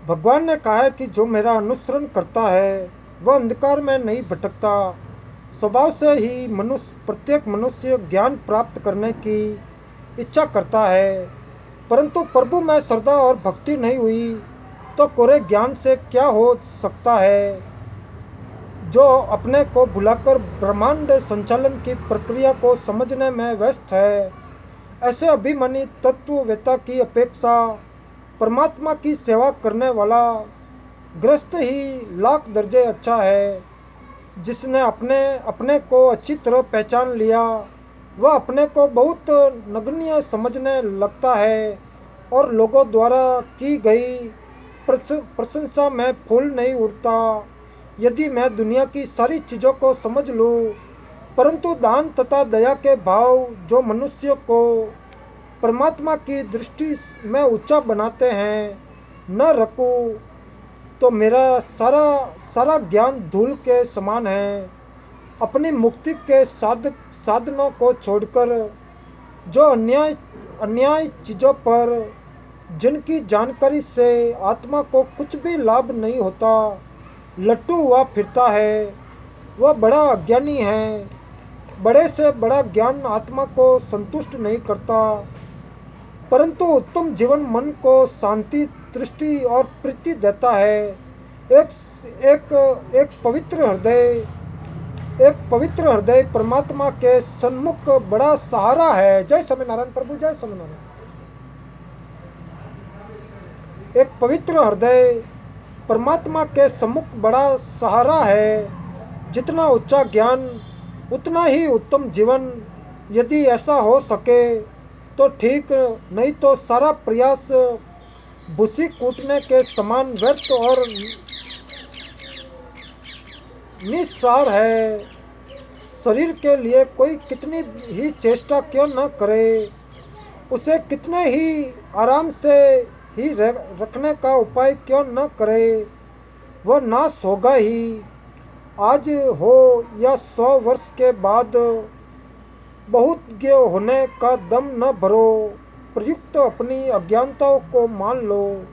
भगवान ने कहा है कि जो मेरा अनुसरण करता है वह अंधकार में नहीं भटकता। स्वभाव से ही प्रत्येक मनुष्य ज्ञान प्राप्त करने की इच्छा करता है, परंतु प्रभु में श्रद्धा और भक्ति नहीं हुई तो कोरे ज्ञान से क्या हो सकता है। जो अपने को भुलाकर ब्रह्मांड संचालन की प्रक्रिया को समझने में व्यस्त है, ऐसे अभिमानी तत्ववेता की अपेक्षा परमात्मा की सेवा करने वाला गृहस्थ ही लाख दर्जे अच्छा है। जिसने अपने को अच्छी तरह पहचान लिया वह अपने को बहुत नगण्य समझने लगता है और लोगों द्वारा की गई प्रशंसा में फूल नहीं उड़ता। यदि मैं दुनिया की सारी चीज़ों को समझ लूँ, परंतु दान तथा दया के भाव जो मनुष्य को परमात्मा की दृष्टि में ऊंचा बनाते हैं न रखूं, तो मेरा सारा ज्ञान धूल के समान है। अपनी मुक्ति के साधनों को छोड़कर जो अन्याय चीज़ों पर जिनकी जानकारी से आत्मा को कुछ भी लाभ नहीं होता लट्टू हुआ फिरता है, वह बड़ा अज्ञानी है। बड़े से बड़ा ज्ञान आत्मा को संतुष्ट नहीं करता, परंतु उत्तम जीवन मन को शांति, दृष्टि और प्रीति देता है। एक पवित्र हृदय परमात्मा के सन्मुख बड़ा सहारा है। जय स्वामीनारायण प्रभु, जय स्वामीनारायण। एक पवित्र हृदय परमात्मा के सम्मुख बड़ा सहारा है। जितना ऊंचा ज्ञान उतना ही उत्तम जीवन। यदि ऐसा हो सके तो ठीक, नहीं तो सारा प्रयास भूसी कूटने के समान व्यर्थ और निस्सार है। शरीर के लिए कोई कितनी ही चेष्टा क्यों न करे, उसे कितने ही आराम से ही रखने का उपाय क्यों न करे, वह नाश होगा ही। आज हो या 100 वर्ष के बाद, बहुत ज्ञ होने का दम न भरो, प्रयुक्त अपनी अज्ञानताओं को मान लो।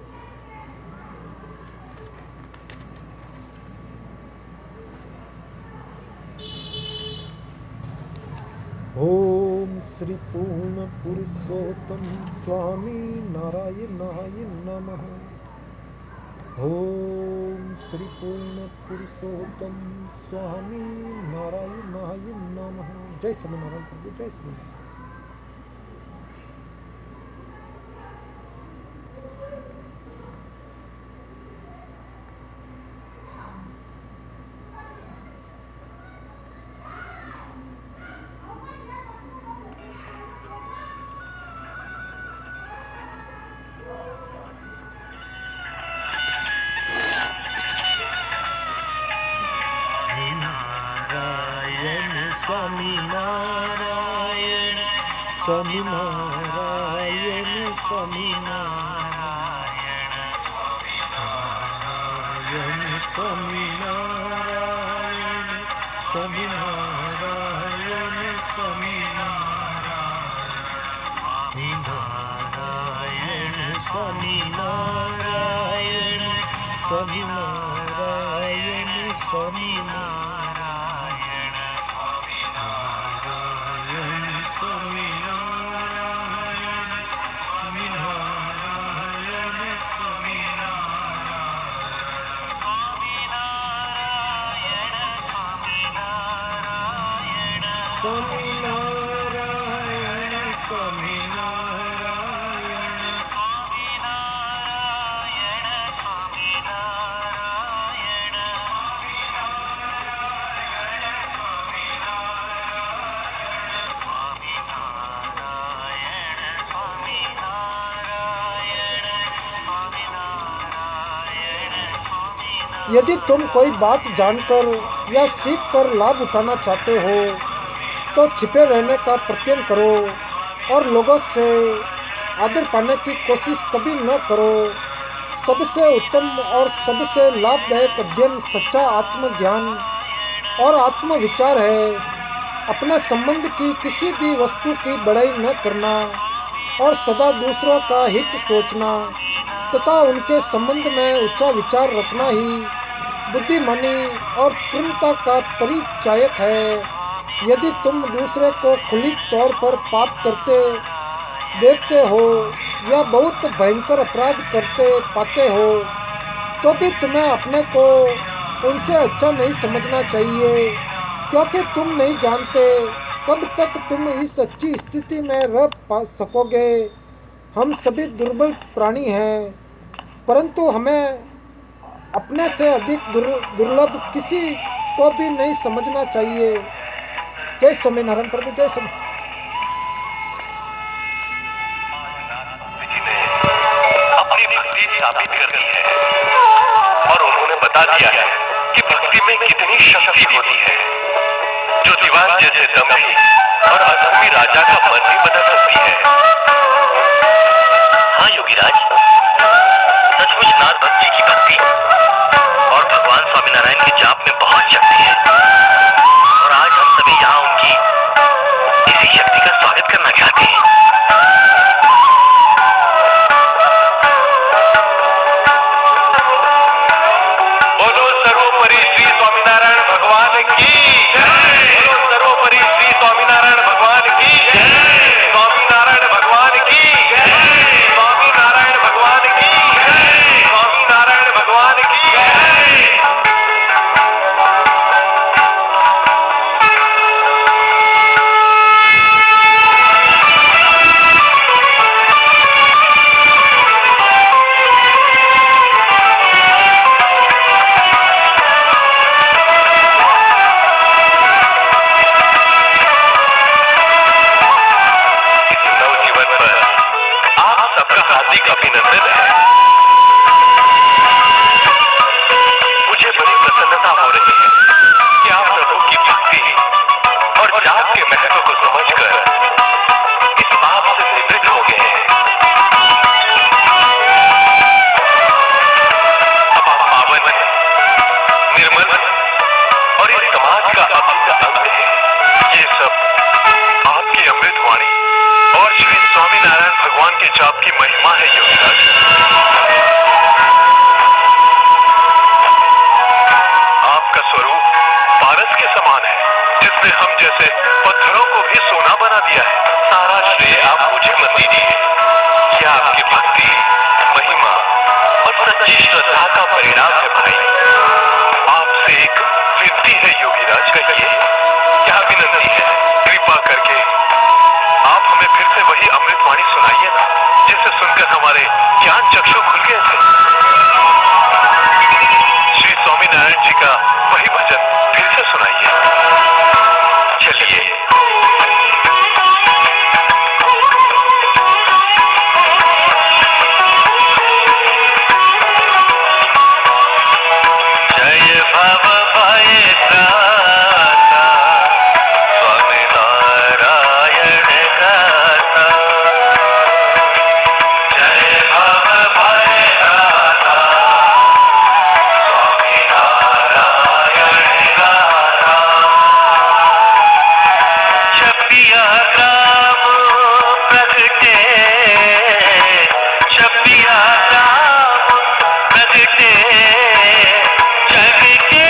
ओम श्री पूर्ण पुरुषोत्तम स्वामी नारायणाय नमः। ओम श्री पूर्ण पुरुषोत्तम स्वामी नारायणाय नमः। जय स्वामीनारायण प्रभु, जय स्वामीनारायण। स्वामी नारायण स्वामी नारायण स्वामी नारायण स्वामी नारायण स्वामी नारायण स्वामी नारायण स्वामी नारायण स्वामी नारायण स्वामी नारायण स्वामी नारायण स्वामी नारायण स्वामी स्वामी नारायण स्वामी नारायण यदि तुम कोई बात जानकर या सीखकर लाभ उठाना चाहते हो तो छिपे रहने का प्रयत्न करो और लोगों से आदर पाने की कोशिश कभी न करो। सबसे उत्तम और सबसे लाभदायक अध्ययन सच्चा आत्मज्ञान और आत्मविचार है। अपने संबंध की किसी भी वस्तु की बड़ाई न करना और सदा दूसरों का हित सोचना तथा उनके संबंध में ऊंचा विचार रखना ही बुद्धिमानी और पूर्णता का परिचायक है। यदि तुम दूसरे को खुली तौर पर पाप करते देखते हो या बहुत भयंकर अपराध करते पाते हो तो भी तुम्हें अपने को उनसे अच्छा नहीं समझना चाहिए, क्योंकि तुम नहीं जानते कब तक तुम इस अच्छी स्थिति में रह सकोगे। हम सभी दुर्बल प्राणी हैं, परंतु हमें अपने से अधिक दुर्लभ किसी को भी नहीं समझना चाहिए। जय स्वामीनारायण प्रभु, जय स्वामी। अपनी भक्ति साबित कर दी है और उन्होंने बता दिया है कि भक्ति में कितनी शक्ति होती है, जो दीवार जैसे दम्भी और अधर्मी राजा का मन भी बदल सकती है। हाँ योगीराज, सचमुच नाथ भक्ति की भक्ति और भगवान स्वामीनारायण के जाप में बहुत शक्ति है और आज हम सभी यहाँ उनकी इसी शक्ति का स्वागत करना चाहते हैं। बोलो सर्वोपरि श्री स्वामीनारायण भगवान की जय। बोलो सर्वोपरि श्री स्वामीनारायण भगवान की जय। स्वामीनारायण भगवान की जय। स्वामीनारायण भगवान की जय। स्वामीनारायण भगवान की जय। हार्दिक अभिनंदन है। मुझे बड़ी प्रसन्नता हो रही है कि आप प्रभु की भक्ति और जाप के महत्व को समझकर इस बात से निवृत्त हो गए हैं। अब आप पावन, निर्मल और इस समाज का अभिन्न अंग है। ये सब आपकी अमृत वाणी और श्री स्वामीनारायण भगवान के जाप की महिमा है योगीराज। सच्ची श्रद्धा का परिणाम है भाई। आपसे एक विनती है योगीराज, कहिए क्या विनती है? कृपा करके आप हमें फिर से वही अमृतवाणी सुनाइए ना, जिसे सुनकर हमारे ज्ञान चक्षु खुल गए थे। श्री स्वामीनारायण जी का वही भजन फिर से सुनाइए। चलिए। जय भव भय त्राता, स्वामी नारायण गाथा। जय भव भय त्राता, स्वामी नारायण गाथा। छपिया राम प्रगटे, छपिया राम प्रगटे, जग के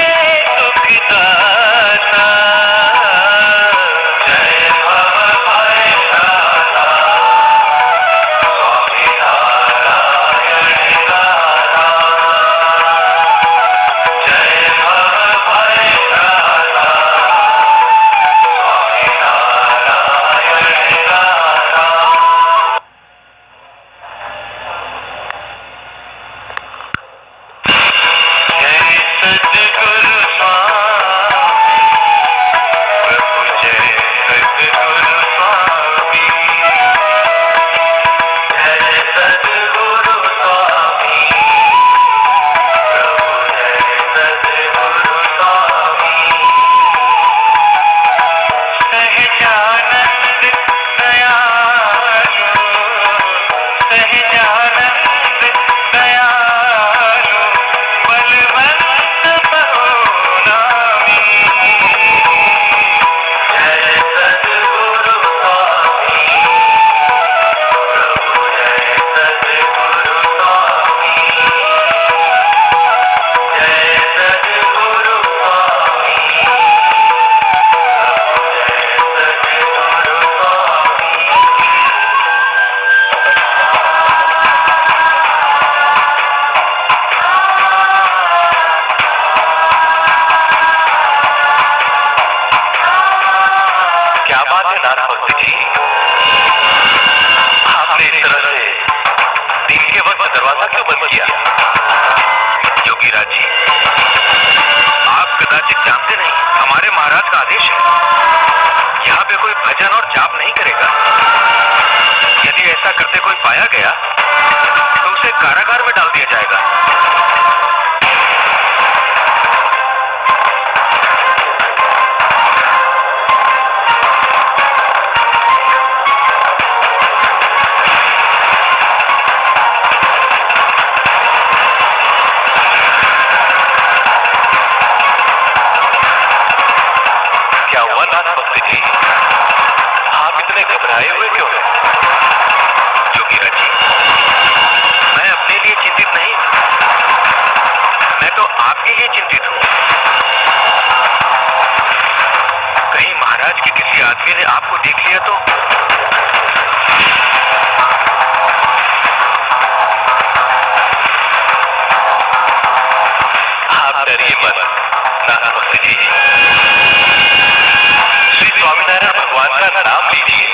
दुख दाता। जय भव भय त्राता, स्वामी नारायण गाथा। जय भव भय त्राता, स्वामी नारायण गाथा। जय सद्गुरु स्वामी, प्रभु जय सद्गुरु स्वामी। जय सद्गुरु स्वामी, प्रभु जय सद्गुरु स्वामी। सहजानंद दयालु, सहजानंद दयालु, बलवंत बहुनामी। जय सद्गुरु स्वामी, प्रभु जय सद्गुरु स्वामी। जय सद्गुरु स्वामी, सद्गुरु स्वामी। क्या बात है नाथ भक्त जी, आपने इस तरह से दिन के वक्त दरवाजा क्यों बंद किया? योगीराज जी, आप कदाचित जानते नहीं, हमारे महाराज का आदेश है, यहाँ पे कोई भजन और जाप नहीं करेगा। यदि ऐसा करते कोई पाया गया तो उसे कारागार में डाल दिया जाएगा। क्या हुआ नाथ भक्त जी, आप इतने घबराए हुए क्यों हैं? योगीराज जी, मैं अपने लिए चिंतित नहीं हूं, मैं तो आपके लिए चिंतित हूं। कहीं महाराज के किसी आदमी ने आपको देख लिया तो? आप डरिए मत नाथ भक्त जी, श्री स्वामीनारायण भगवान का नाम लीजिए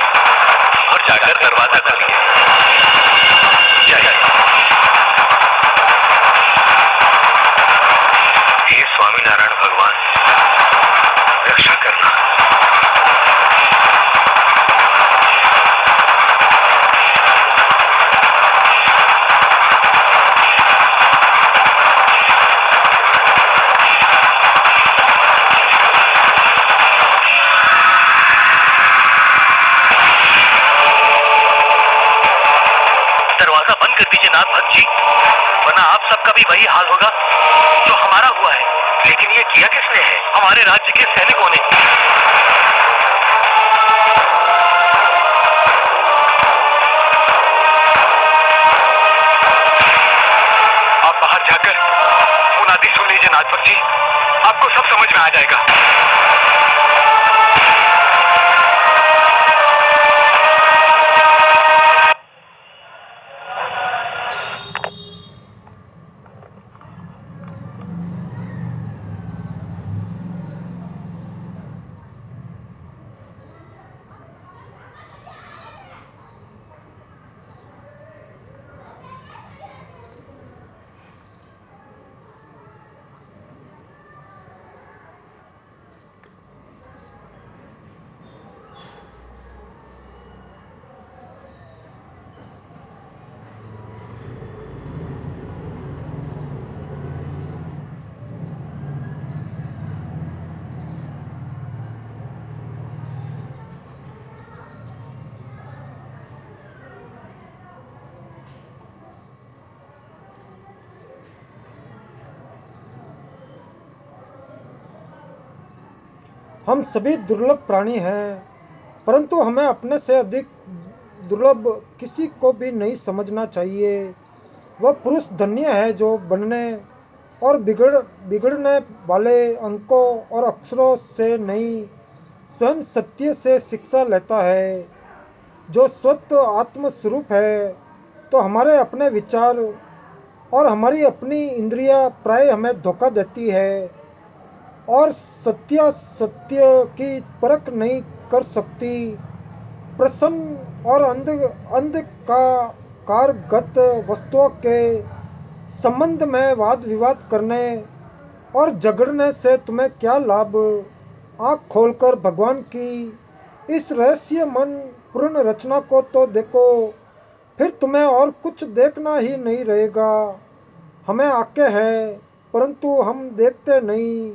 और जाकर दरवाजा खोलिए। जय। हे स्वामीनारायण भगवान, रक्षा करना। दरवाजा बंद कर दीजिए नाथ भक्त जी, वरना आप सबका भी वही हाल होगा जो हमारा हुआ है। लेकिन ये किया किसने है? हमारे राज्य के सैनिकों ने। आप बाहर जाकर मुनादी सुन लीजिए नाथ भक्त जी, आपको सब समझ में आ जाएगा। हम सभी दुर्लभ प्राणी हैं, परंतु हमें अपने से अधिक दुर्लभ किसी को भी नहीं समझना चाहिए। वह पुरुष धन्य है जो बनने और बिगड़ने वाले अंकों और अक्षरों से नहीं, स्वयं सत्य से शिक्षा लेता है, जो स्वतः आत्म स्वरूप है। तो हमारे अपने विचार और हमारी अपनी इंद्रियां प्राय हमें धोखा देती है और सत्य की परख नहीं कर सकती। प्रसन्न और अंधकारगत वस्तुओं के संबंध में वाद विवाद करने और झगड़ने से तुम्हें क्या लाभ। आँख खोलकर भगवान की इस रहस्य मन पूर्ण रचना को तो देखो, फिर तुम्हें और कुछ देखना ही नहीं रहेगा। हमें आंखें हैं, परंतु हम देखते नहीं।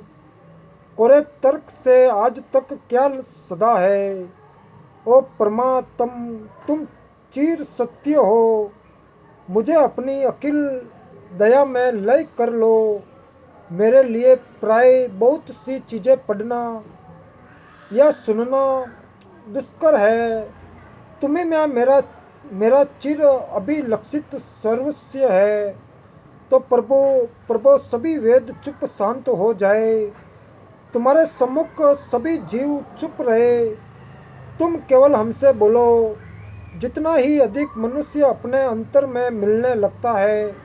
कोरे तर्क से आज तक क्या सदा है। ओ परमात्म, तुम चिर सत्य हो, मुझे अपनी अकिल दया में लय कर लो। मेरे लिए प्राय बहुत सी चीज़ें पढ़ना या सुनना दुष्कर है। तुम्हें में मेरा चिर अभिलक्षित सर्वस्व है। तो प्रभु सभी वेद चुप शांत हो जाए, तुम्हारे सम्मुख सभी जीव चुप रहे। तुम केवल हमसे बोलो। जितना ही अधिक मनुष्य अपने अंतर में मिलने लगता है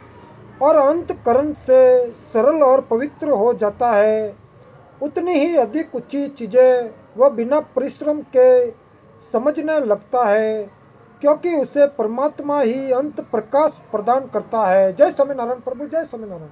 और अंतकरण से सरल और पवित्र हो जाता है, उतनी ही अधिक ऊंची चीज़ें वह बिना परिश्रम के समझने लगता है, क्योंकि उसे परमात्मा ही अंत प्रकाश प्रदान करता है। जय स्वामीनारायण प्रभु, जय स्वामीनारायण।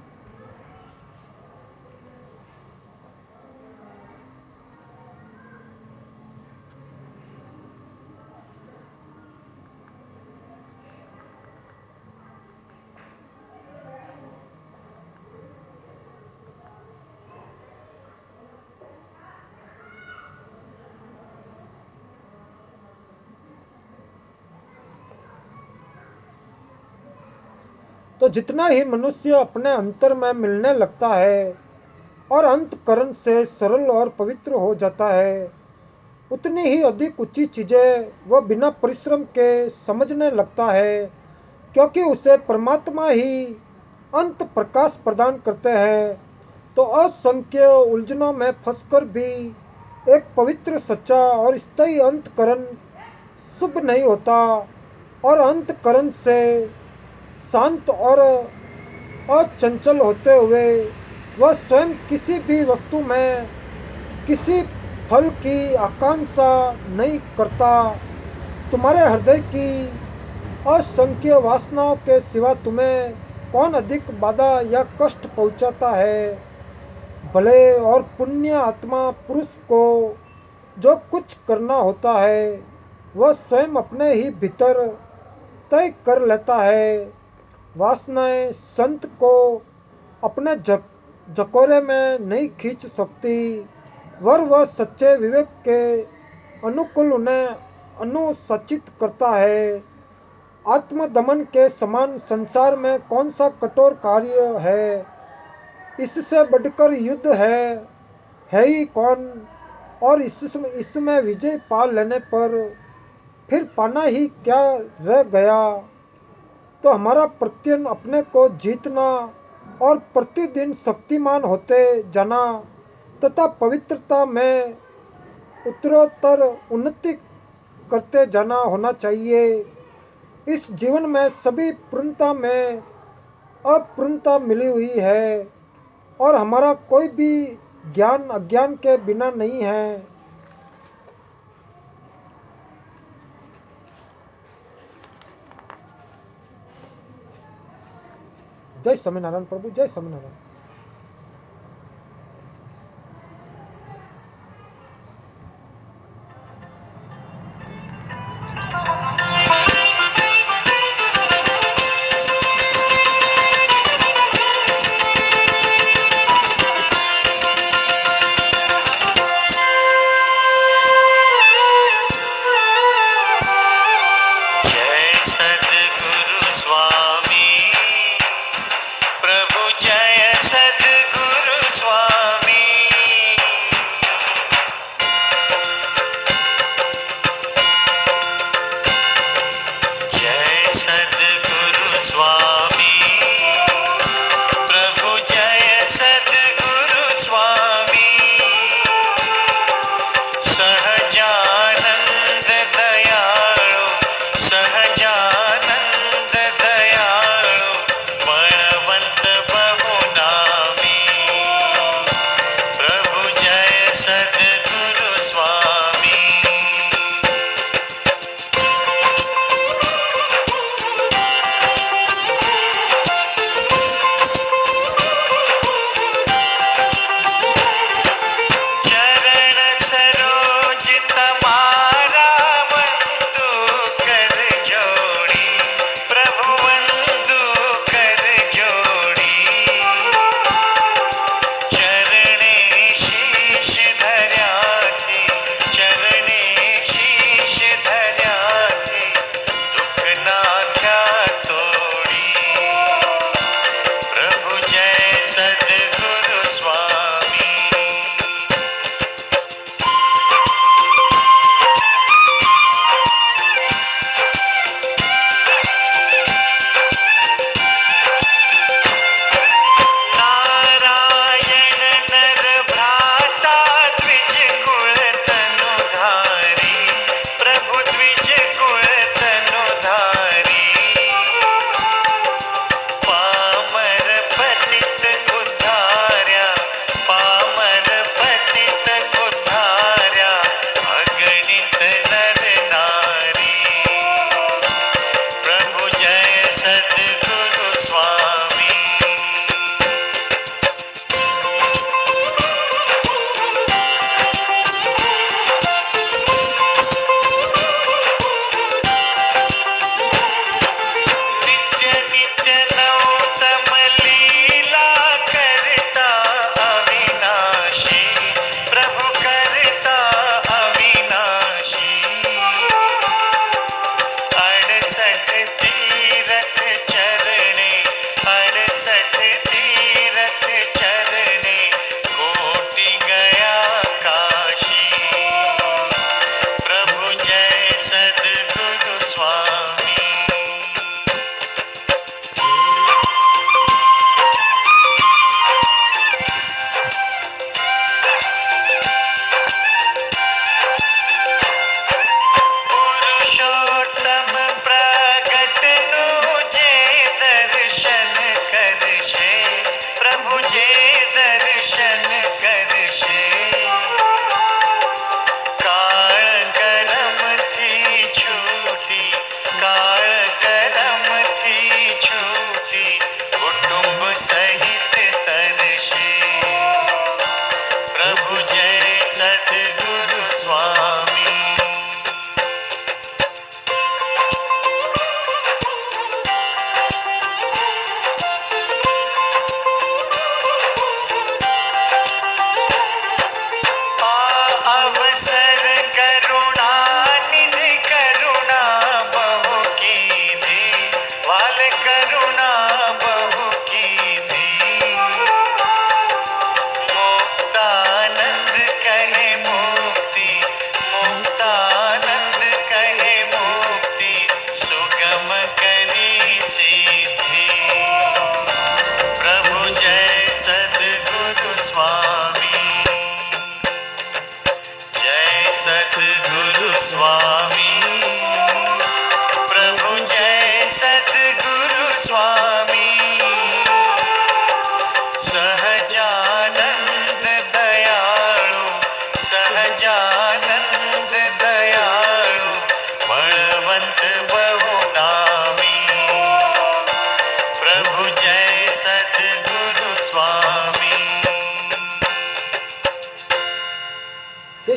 तो जितना ही मनुष्य अपने अंतर में मिलने लगता है और अंतकरण से सरल और पवित्र हो जाता है, उतनी ही अधिक ऊंची चीज़ें वह बिना परिश्रम के समझने लगता है, क्योंकि उसे परमात्मा ही अंत प्रकाश प्रदान करते हैं। तो असंख्य उलझनों में फंसकर भी एक पवित्र, सच्चा और स्थायी अंतकरण शुभ नहीं होता, और अंतकरण से शांत और अचंचल होते हुए वह स्वयं किसी भी वस्तु में किसी फल की आकांक्षा नहीं करता। तुम्हारे हृदय की असंख्य वासनाओं के सिवा तुम्हें कौन अधिक बाधा या कष्ट पहुंचाता है। भले और पुण्य आत्मा पुरुष को जो कुछ करना होता है वह स्वयं अपने ही भीतर तय कर लेता है। वासनाएं संत को अपने जकोरे में नहीं खींच सकती, वह सच्चे विवेक के अनुकूल उन्हें अनुशासित करता है। आत्मदमन के समान संसार में कौन सा कठोर कार्य है। इससे बढ़कर युद्ध है ही कौन। और इसमें विजय पा लेने पर फिर पाना ही क्या रह गया। तो हमारा प्रत्यन अपने को जीतना और प्रतिदिन शक्तिमान होते जाना तथा पवित्रता में उत्तरोत्तर उन्नति करते जाना होना चाहिए। इस जीवन में सभी पूर्णता में अपूर्णता मिली हुई है, और हमारा कोई भी ज्ञान अज्ञान के बिना नहीं है। जय स्वामीनारायण प्रभु, जय स्वामीनारायण। जय सद्गुरु स्वामी प्रभु, जय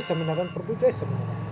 जय स्वामीनारायण प्रभु, जय स्वामीनारायण।